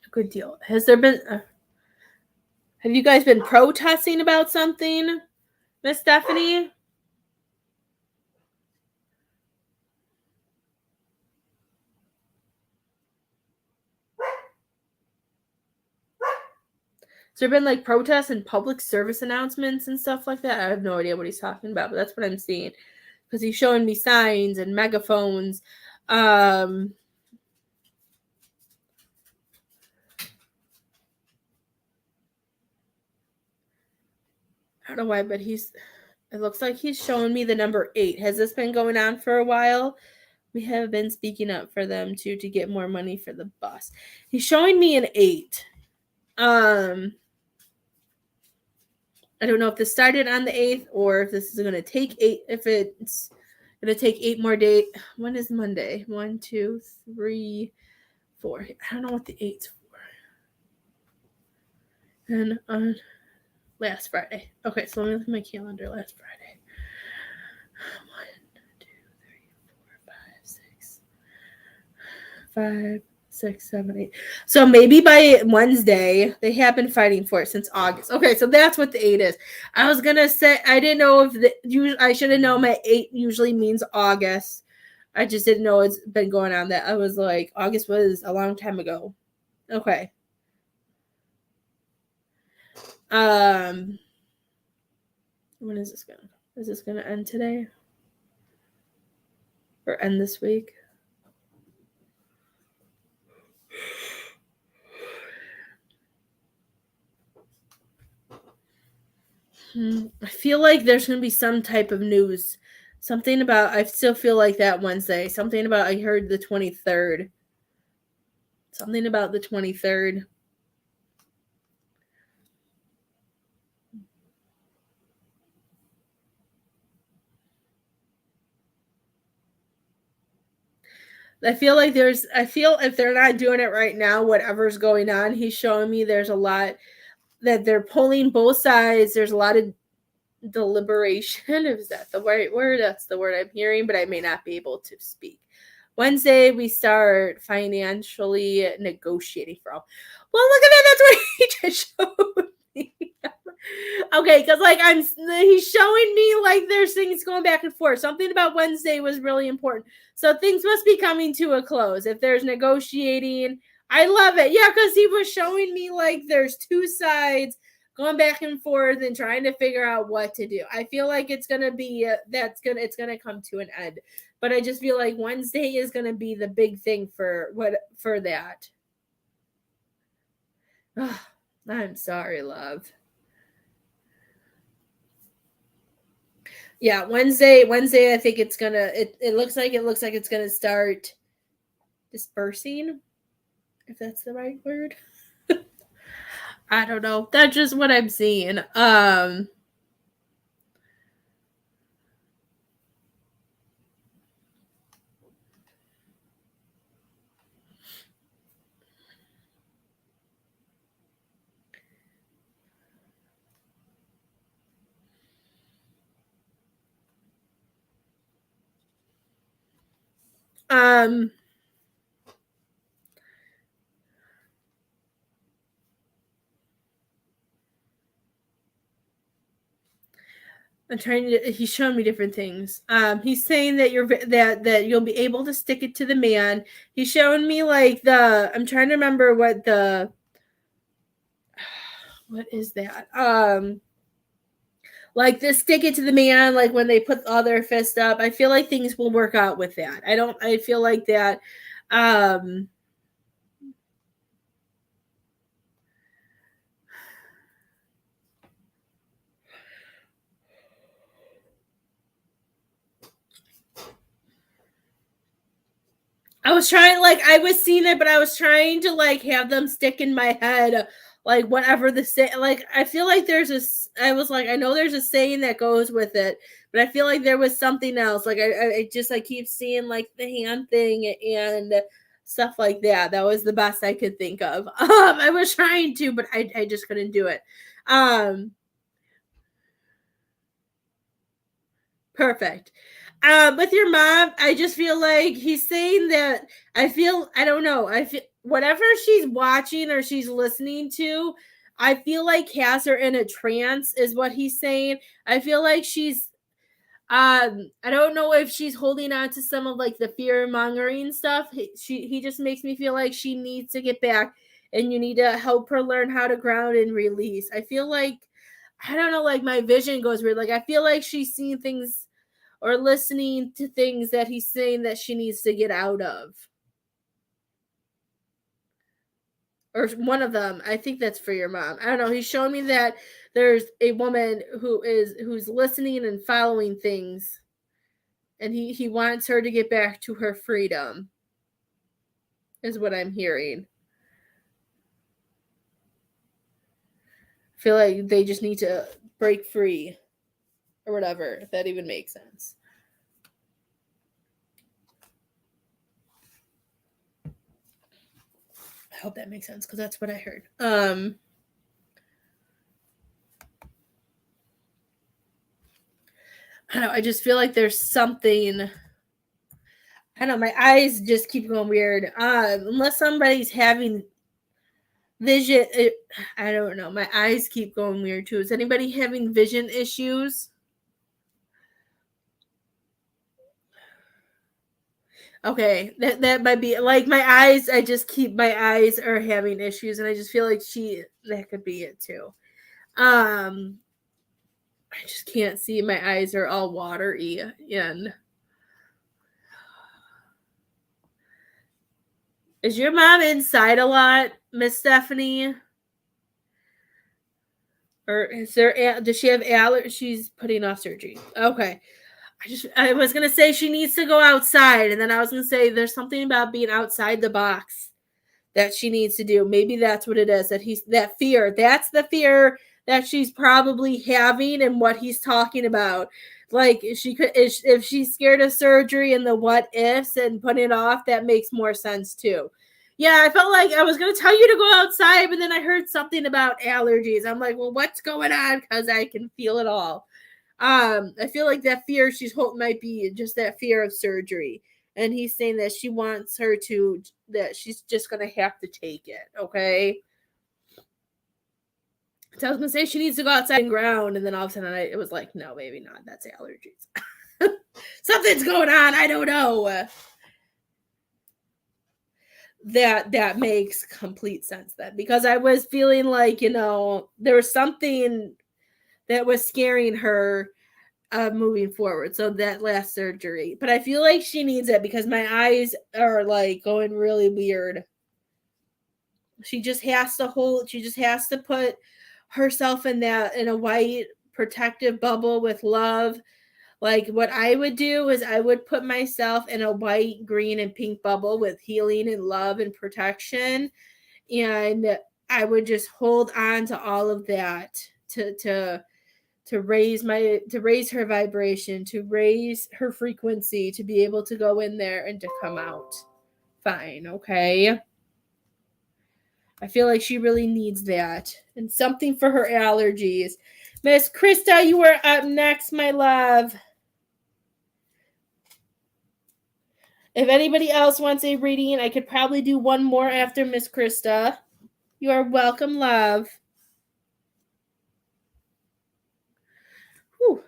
A good deal. Has there been? Have you guys been protesting about something, Miss Stephanie? Has there been like protests and public service announcements and stuff like that? I have no idea what he's talking about, but that's what I'm seeing because he's showing me signs and megaphones. I don't know why, but it looks like he's showing me the number 8. Has this been going on for a while? We have been speaking up for them too to get more money for the bus. He's showing me an 8. I don't know if this started on the 8th or if this is going to take 8, if it's going to take 8 more days. When is Monday? 1, 2, 3, 4. I don't know what the 8's for. And on last Friday. Okay, so let me look at my calendar last Friday. 1, 2, 3, 4, 5, 6. 5, 6, 7, 8. So maybe by Wednesday, they have been fighting for it since August. Okay, so that's what the 8 is. I was gonna say I didn't know if I should have known my 8 usually means August. I just didn't know it's been going on that. I was like, August was a long time ago. Okay. When is this gonna? Is this gonna end today? Or end this week? I feel like there's going to be some type of news. Something about, I still feel like that Wednesday. Something about, I heard the 23rd. Something about the 23rd. I feel if they're not doing it right now, whatever's going on, he's showing me there's a lot that they're pulling both sides. There's a lot of deliberation. Is that the right word? That's the word I'm hearing, but I may not be able to speak. Wednesday, we start financially negotiating for all. Well, look at that. That's what he just showed me. Okay, because he's showing me like there's things going back and forth. Something about Wednesday was really important. So things must be coming to a close. If there's negotiating, I love it. Yeah, because he was showing me like there's two sides going back and forth and trying to figure out what to do. I feel like it's gonna be it's gonna come to an end. But I just feel like Wednesday is gonna be the big thing for that. Oh, I'm sorry, love. Yeah, Wednesday, I think it's gonna it looks like it's gonna start dispersing, if that's the right word. I don't know. That's just what I'm seeing. I'm trying to. He's showing me different things. He's saying that that you'll be able to stick it to the man. He's showing me like the. I'm trying to remember what the. What is that? Like this, stick it to the man. Like when they put all their fist up, I feel like things will work out with that. I don't. I feel like that. I was trying, like, I was seeing it, but I was trying to, like, have them stick in my head, like, whatever the say. Like, I feel like I was like, I know there's a saying that goes with it, but I feel like there was something else. Like, I keep seeing, like, the hand thing and stuff like that. That was the best I could think of. I was trying to, but I just couldn't do it. Perfect. With your mom, I just feel like he's saying that I don't know. I feel whatever she's watching or she's listening to, I feel like has her in a trance, is what he's saying. I feel like she's I don't know if she's holding on to some of like the fear mongering stuff. He just makes me feel like she needs to get back and you need to help her learn how to ground and release. I feel like I don't know, like my vision goes weird. Like I feel like she's seeing things or listening to things that he's saying that she needs to get out of. Or one of them. I think that's for your mom. I don't know. He's showing me that there's a woman who's listening and following things, and he wants her to get back to her freedom. Is what I'm hearing. I feel like they just need to break free or whatever, if that even makes sense. I hope that makes sense because that's what I heard. I don't know. I just feel like there's something. I don't know, my eyes just keep going weird. Unless somebody's having vision, I don't know. My eyes keep going weird too. Is anybody having vision issues? Okay, that might be like my eyes. I just keep my eyes are having issues, and I just feel like that could be it too. I just can't see. My eyes are all watery, and is your mom inside a lot, Miss Stephanie? Or is there? Does she have allergies? She's putting off surgery. Okay. I was gonna say she needs to go outside, and then I was gonna say there's something about being outside the box that she needs to do. Maybe that's what it is. That fear. That's the fear that she's probably having, and what he's talking about. Like if she's scared of surgery and the what ifs and putting it off, that makes more sense too. Yeah, I felt like I was gonna tell you to go outside, but then I heard something about allergies. I'm like, well, what's going on? Because I can feel it all. I feel like that fear she's hoping might be just that fear of surgery. And he's saying that she wants her to, that she's just gonna have to take it, okay? So I was gonna say she needs to go outside and ground, and then all of a sudden it was like, no, maybe not. That's allergies. Something's going on. I don't know. That makes complete sense then, because I was feeling like, there was something that was scaring her moving forward. So that last surgery. But I feel like she needs it because my eyes are like going really weird. She just has to put herself in a white protective bubble with love. Like what I would do is I would put myself in a white, green, and pink bubble with healing and love and protection. And I would just hold on to all of that to raise her vibration, to raise her frequency, to be able to go in there and to come out fine, okay? I feel like she really needs that. And something for her allergies. Miss Krista, you are up next, my love. If anybody else wants a reading, I could probably do one more after Miss Krista. You are welcome, love. Whew.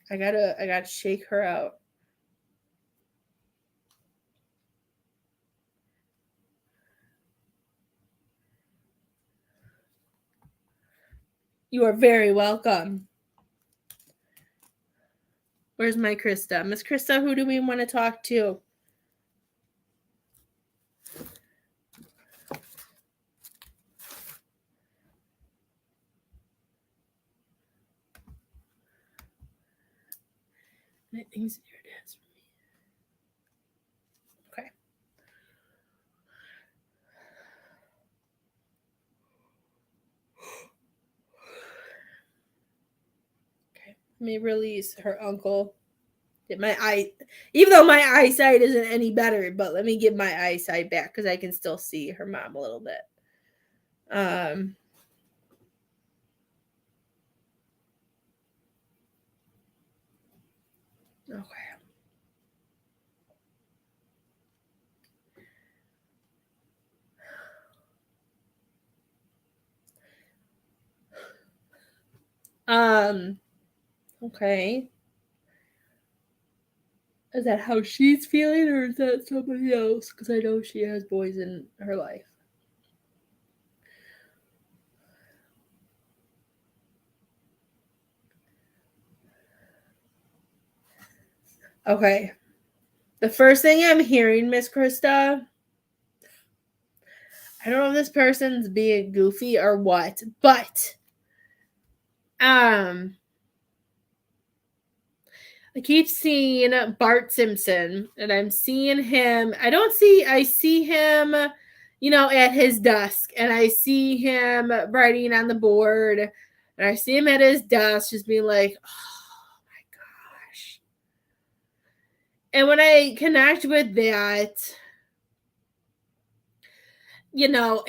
I gotta shake her out. You are very welcome. Where's my Krista? Miss Krista, who do we want to talk to? Things here it is for me. Okay. Okay. Let me release her uncle. Even though my eyesight isn't any better, but let me get my eyesight back because I can still see her mom a little bit. Okay. Okay. Is that how she's feeling, or is that somebody else? Because I know she has boys in her life. Okay. The first thing I'm hearing, Miss Krista, I don't know if this person's being goofy or what, but I keep seeing Bart Simpson, and I'm seeing him. I see him, at his desk, and I see him writing on the board, and I see him at his desk just being like, oh my gosh. And when I connect with that, how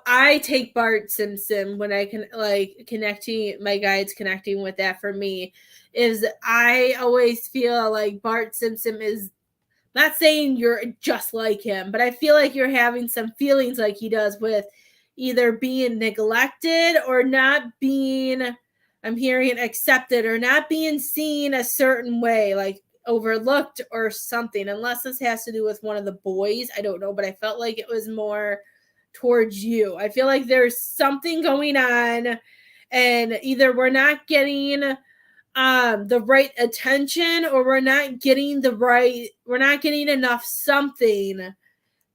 I take Bart Simpson when I can like connecting my guides connecting with that for me is I always feel like Bart Simpson is not saying you're just like him, but I feel like you're having some feelings like he does with either being neglected or not being, I'm hearing, accepted or not being seen a certain way, like overlooked or something. Unless this has to do with one of the boys, I don't know, but I felt like it was more towards you. I feel like there's something going on, and either we're not getting the right attention, or we're not getting enough something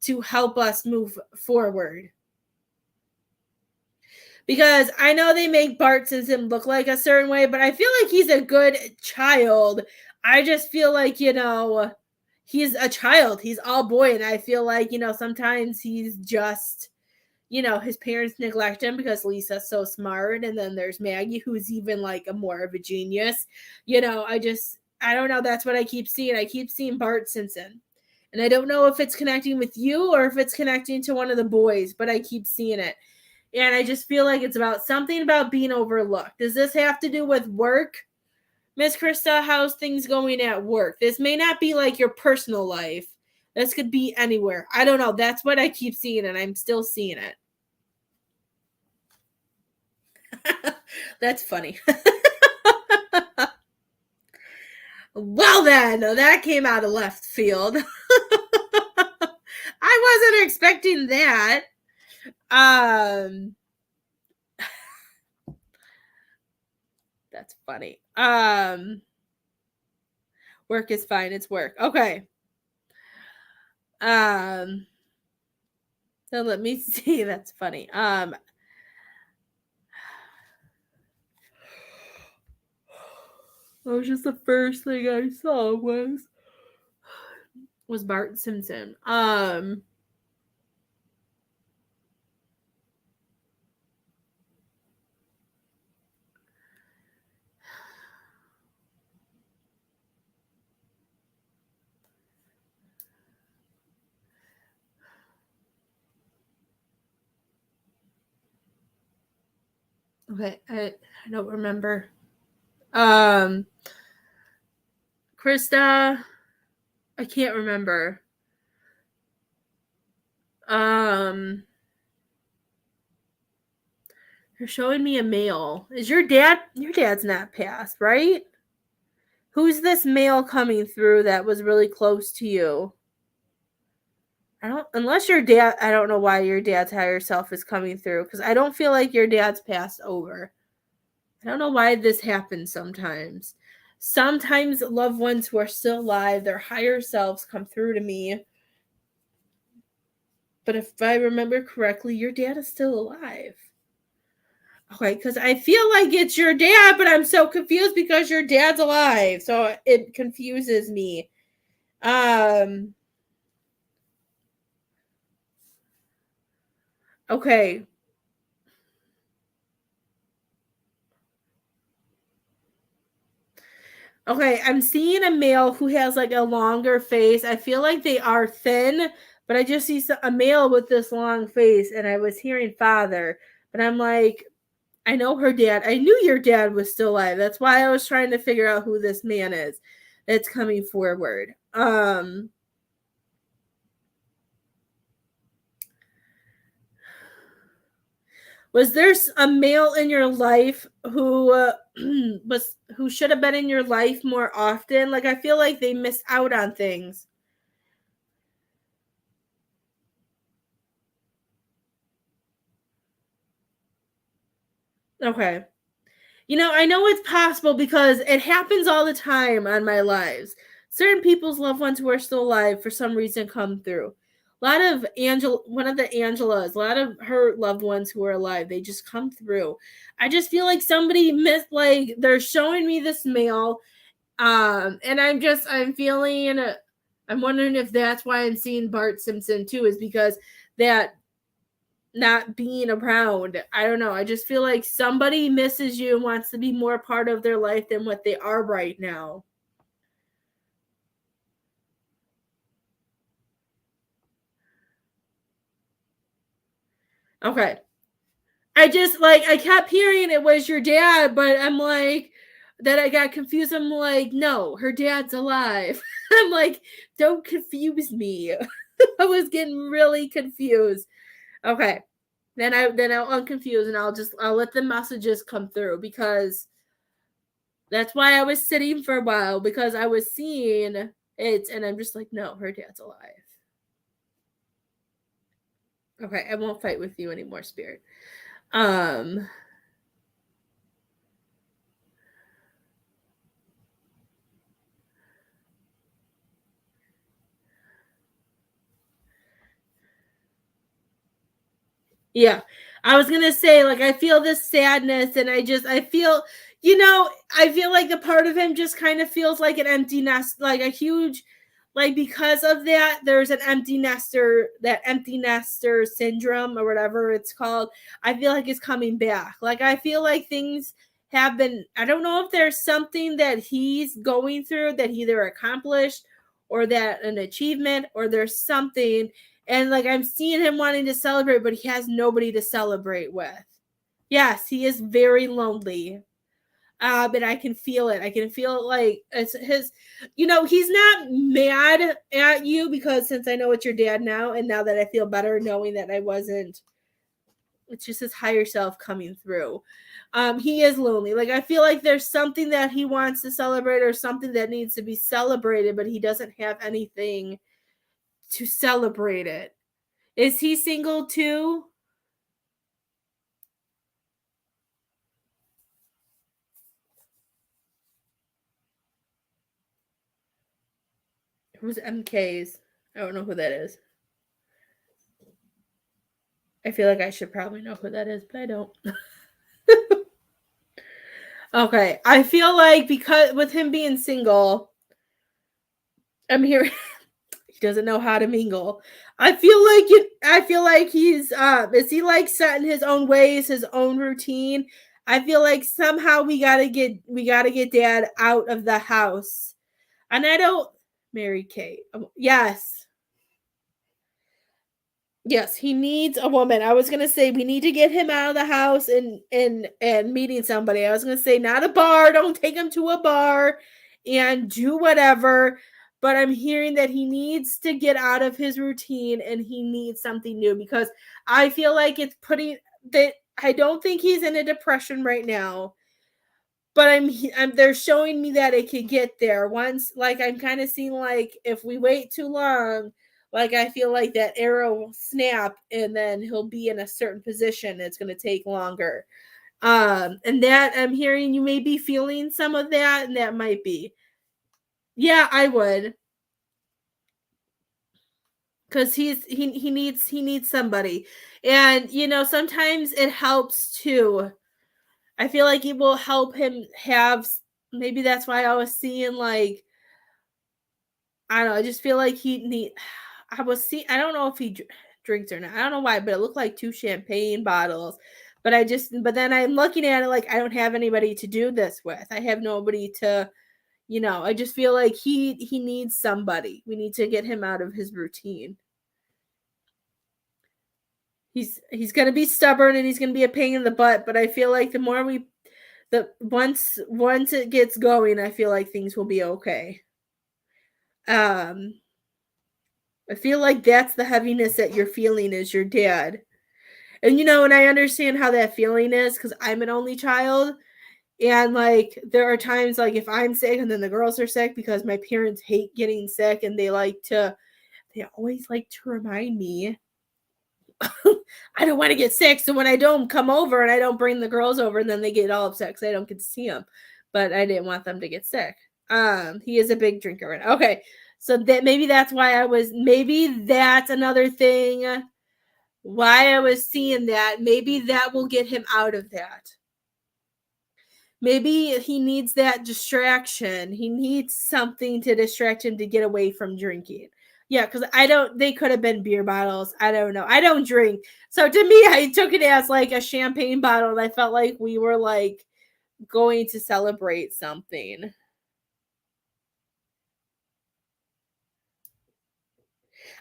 to help us move forward. Because I know they make Bart Simpson look like a certain way, but I feel like he's a good child. I just feel like, he's a child. He's all boy. And I feel like, sometimes he's just, his parents neglect him because Lisa's so smart. And then there's Maggie, who's even like more of a genius. I don't know. That's what I keep seeing. I keep seeing Bart Simpson. And I don't know if it's connecting with you or if it's connecting to one of the boys, but I keep seeing it. And I just feel like it's about something about being overlooked. Does this have to do with work? Miss Krista, how's things going at work? This may not be like your personal life. This could be anywhere. I don't know. That's what I keep seeing, and I'm still seeing it. That's funny. Well then, that came out of left field. I wasn't expecting that. That's funny. Work is fine. It's work. Okay. So let me see. That's funny. That was just the first thing I saw was Bart Simpson. Okay, I don't remember. Krista, I can't remember. You're showing me a male. Is your dad's not passed, right? Who's this male coming through that was really close to you? Unless your dad, I don't know why your dad's higher self is coming through, because I don't feel like your dad's passed over. I don't know why this happens sometimes. Sometimes loved ones who are still alive, their higher selves come through to me. But if I remember correctly, your dad is still alive. Okay, because I feel like it's your dad, but I'm so confused because your dad's alive. So it confuses me. Okay. Okay, I'm seeing a male who has like a longer face. I feel like they are thin, but I just see a male with this long face, and I was hearing father, but I'm like, I know her dad. I knew your dad was still alive. That's why I was trying to figure out who this man is that's coming forward. Was there a male in your life who who should have been in your life more often? Like I feel like they missed out on things. Okay. I know it's possible because it happens all the time on my lives. Certain people's loved ones who are still alive for some reason come through. A lot of one of the Angelas, a lot of her loved ones who are alive, they just come through. I just feel like somebody missed, like they're showing me this male, and I'm feeling, I'm wondering if that's why I'm seeing Bart Simpson too, is because that not being around. I don't know. I just feel like somebody misses you and wants to be more part of their life than what they are right now. Okay. I just like I kept hearing it was your dad, but I'm like that I got confused. I'm like, no, her dad's alive. I'm like, don't confuse me. I was getting really confused. Okay. Then I'll unconfuse and I'll let the messages come through because that's why I was sitting for a while because I was seeing it and I'm just like, no, her dad's alive. Okay, I won't fight with you anymore, spirit. Um Yeah. I was gonna say, like, I feel this sadness and I feel, I feel like the part of him just kind of feels like an empty nest, like a huge, like, because of that, there's an empty nester syndrome or whatever it's called. I feel like it's coming back. Like, I feel like things have been, I don't know if there's something that he's going through that he either accomplished or that an achievement or there's something and like I'm seeing him wanting to celebrate, but he has nobody to celebrate with. Yes, he is very lonely. But I can feel it. I can feel it like it's his, he's not mad at you because since I know it's your dad now, and now that I feel better knowing that I wasn't, it's just his higher self coming through. He is lonely. Like I feel like there's something that he wants to celebrate or something that needs to be celebrated, but he doesn't have anything to celebrate it. Is he single too? Who's MK's? I don't know who that is. I feel like I should probably know who that is, but I don't. Okay. I feel like because with him being single, I'm here. He doesn't know how to mingle. I feel like he's is he like set in his own ways, his own routine? I feel like somehow we gotta get dad out of the house. And I don't Mary Kate. Yes. Yes, he needs a woman. I was gonna say we need to get him out of the house and meeting somebody. I was gonna say not a bar. Don't take him to a bar and do whatever. But I'm hearing that he needs to get out of his routine and he needs something new because I feel like it's putting that I don't think he's in a depression right now, but they're showing me that it could get there once. Like I'm kind of seeing like if we wait too long, like I feel like that arrow will snap and then he'll be in a certain position. It's going to take longer. And that I'm hearing you may be feeling some of that, and that might be. Yeah, I would, because he needs somebody, and sometimes it helps too. I feel like it will help him have. Maybe that's why I was seeing like I don't know. I just feel like he need. I was see. I don't know if he drinks or not. I don't know why, but it looked like two champagne bottles. But then I'm looking at it like I don't have anybody to do this with. I have nobody to. I just feel like he needs somebody. We need to get him out of his routine. He's gonna be stubborn and he's gonna be a pain in the butt. But I feel like the once it gets going, I feel like things will be okay. Um, I feel like that's the heaviness that you're feeling is your dad. And I understand how that feeling is because I'm an only child. And like there are times like if I'm sick and then the girls are sick because my parents hate getting sick and they always like to remind me I don't want to get sick. So when I don't come over and I don't bring the girls over, and then they get all upset because I don't get to see them. But I didn't want them to get sick. He is a big drinker. Right now. Okay. So that maybe that's another thing why I was seeing that. Maybe that will get him out of that. Maybe he needs that distraction. He needs something to distract him to get away from drinking. Yeah, because they could have been beer bottles. I don't know. I don't drink. So to me, I took it as like a champagne bottle. And I felt like we were like going to celebrate something.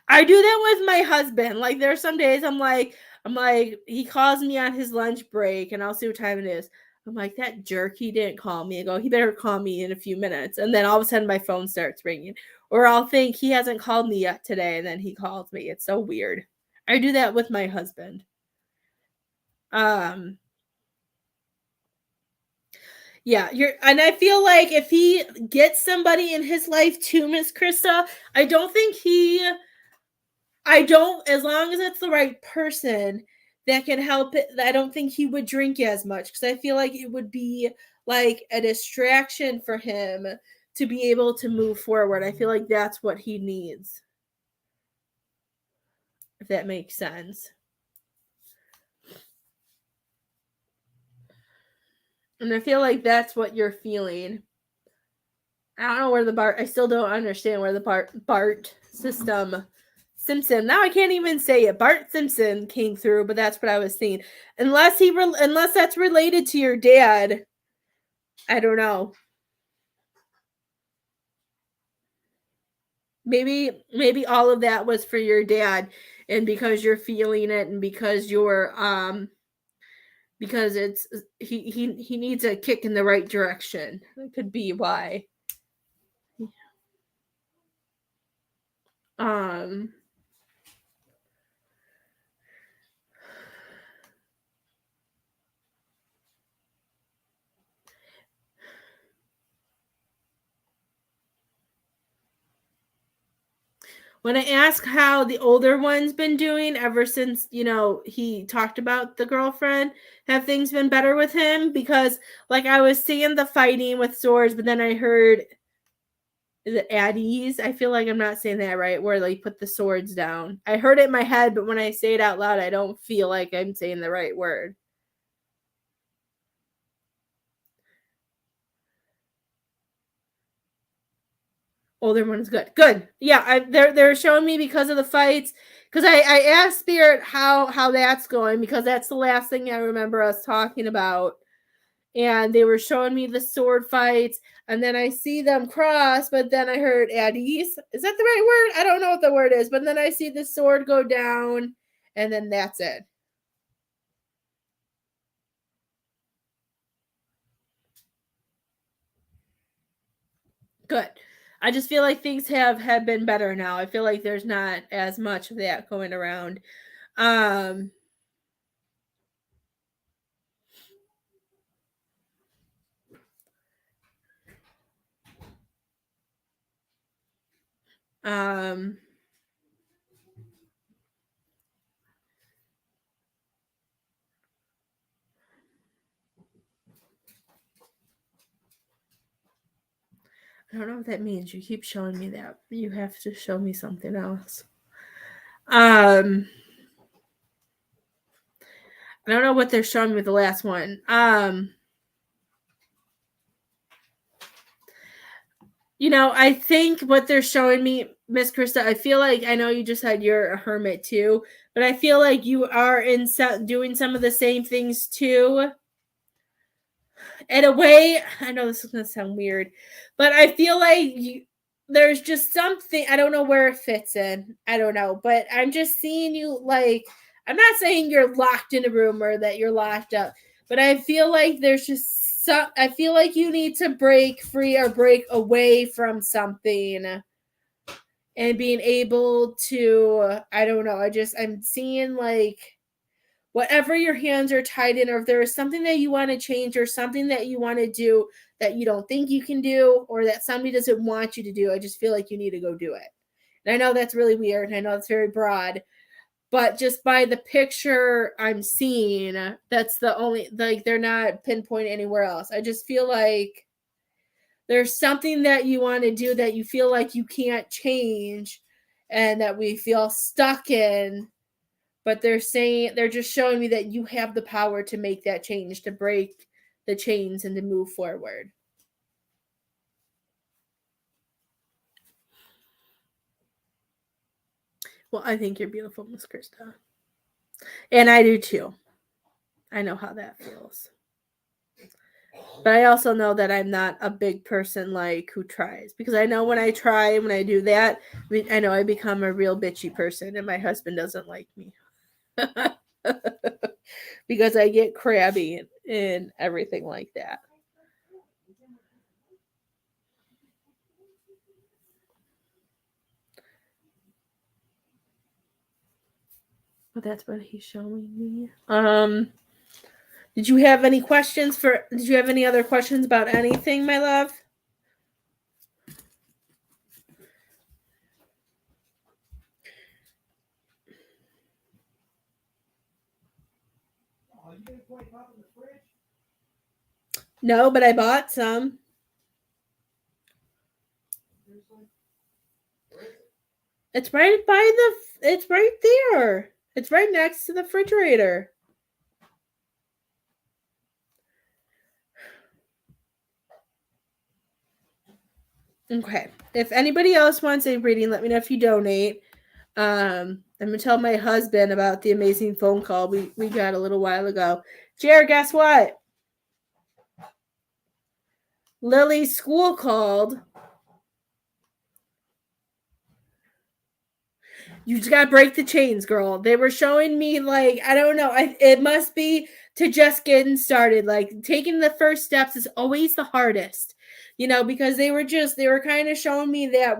I do that with my husband. Like there's some days I'm like, I'm like, he calls me on his lunch break, and I'll see what time it is. I'm like, that jerk, he didn't call me. I go, he better call me in a few minutes. And then all of a sudden my phone starts ringing. Or I'll think he hasn't called me yet today, and then he calls me. It's so weird. I do that with my husband. Yeah, and I feel like if he gets somebody in his life too, Miss Krista, as long as it's the right person that can help it, I don't think he would drink as much, because I feel like it would be like a distraction for him to be able to move forward. I feel like that's what he needs. If that makes sense. And I feel like that's what you're feeling. I don't know where I still don't understand where the Bart Simpson. Now I can't even say it. Bart Simpson came through, but that's what I was thinking. Unless that's related to your dad. I don't know. Maybe all of that was for your dad, and because you're feeling it, and because you're because it's he needs a kick in the right direction. That could be why. When I ask how the older one's been doing ever since, he talked about the girlfriend, have things been better with him? Because, like, I was seeing the fighting with swords, but then I heard, is it at ease? I feel like I'm not saying that right, where they put the swords down. I heard it in my head, but when I say it out loud, I don't feel like I'm saying the right word. Older one is good. Good. Yeah, they're showing me because of the fights. Because I asked Spirit how that's going, because that's the last thing I remember us talking about. And they were showing me the sword fights, and then I see them cross, but then I heard at ease. Is that the right word? I don't know what the word is, but then I see the sword go down, and then that's it. Good. I just feel like things have been better now. I feel like there's not as much of that going around. Um um I don't know what that means. You keep showing me that. You have to show me something else. I don't know what they're showing me with the last one. I think what they're showing me, Miss Krista, I feel like, I know you just said you're a hermit too, but I feel like you are doing some of the same things too. In a way, I know this is going to sound weird, but I feel like there's just something, I don't know where it fits in. I don't know, but I'm just seeing you, like, I'm not saying you're locked in a room or that you're locked up, but I feel like there's just I feel like you need to break free or break away from something and being able to, I don't know, I'm seeing, like, whatever your hands are tied in, or if there is something that you want to change or something that you want to do that you don't think you can do, or that somebody doesn't want you to do, I just feel like you need to go do it. And I know that's really weird, and I know it's very broad, but just by the picture I'm seeing, that's the only, like, they're not pinpointing anywhere else. I just feel like there's something that you want to do that you feel like you can't change, and that we feel stuck in, but they're just showing me that you have the power to make that change, to break the chains and to move forward. Well, I think you're beautiful, Miss Krista. And I do too. I know how that feels. But I also know that I'm not a big person, like, who tries, because I know when I try, when I do that, I know I become a real bitchy person, and my husband doesn't like me. because I get crabby and everything like that. But that's what he's showing me. Did you have any other questions about anything, my love? No, but I bought some. It's right it's right there. It's right next to the refrigerator. Okay. If anybody else wants a reading, let me know if you donate. I'm gonna tell my husband about the amazing phone call we got a little while ago. Jared, guess what? Lily's school called. You just gotta break the chains, girl. They were showing me like, I don't know. It must be to just getting started. Like taking the first steps is always the hardest, because they were kind of showing me that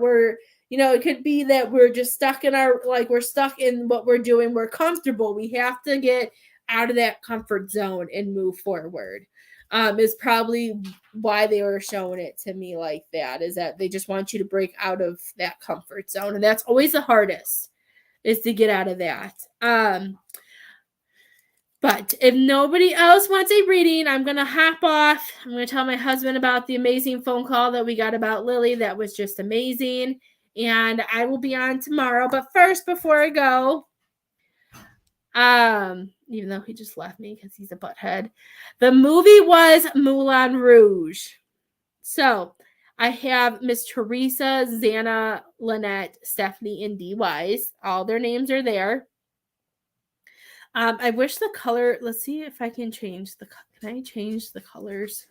it could be that we're just stuck we're stuck in what we're doing. We're comfortable. We have to get out of that comfort zone and move forward. Is probably why they were showing it to me like that, is that they just want you to break out of that comfort zone. And that's always the hardest, is to get out of that. But if nobody else wants a reading, I'm going to hop off. I'm going to tell my husband about the amazing phone call that we got about Lily. That was just amazing. And I will be on tomorrow. But first, before I go, even though he just left me because he's a butthead, the movie was Moulin Rouge. So I have Miss Teresa, Xana, Lynette, Stephanie, and Dee Wise. All their names are there. I wish the color. Let's see if I can change the. Can I change the colors?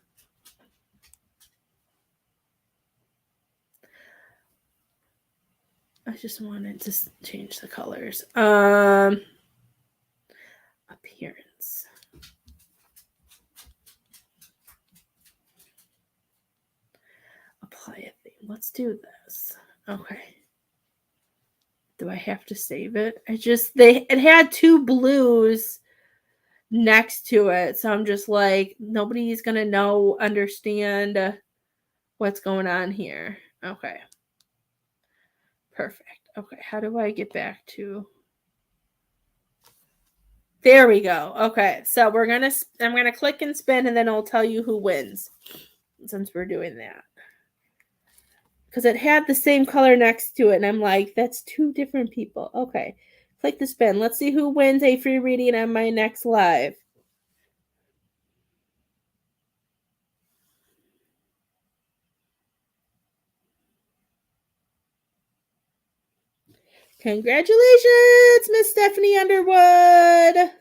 I just wanted to change the colors. Appearance. Apply a theme. Let's do this. Okay. Do I have to save it? It had two blues next to it, so I'm just like, nobody's gonna understand what's going on here. Okay. Perfect. Okay, how do I get back to? There we go. Okay, so I'm gonna click and spin, and then it'll tell you who wins, since we're doing that. Because it had the same color next to it, and I'm like, that's two different people. Okay, click the spin. Let's see who wins a free reading on my next live. Congratulations, Miss Stephanie Underwood.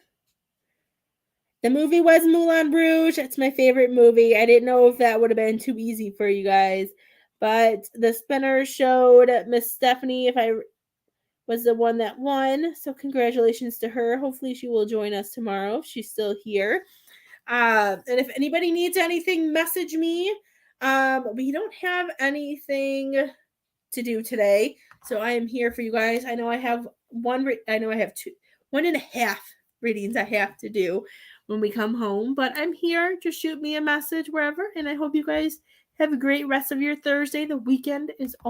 The movie was Moulin Rouge. It's my favorite movie. I didn't know if that would have been too easy for you guys. But the spinner showed Miss Stephanie if I was the one that won. So congratulations to her. Hopefully she will join us tomorrow if she's still here. And if anybody needs anything, message me. We don't have anything to do today. So I am here for you guys. I know I have one and a half readings I have to do when we come home, but I'm here. Just shoot me a message wherever, and I hope you guys have a great rest of your Thursday. The weekend is almost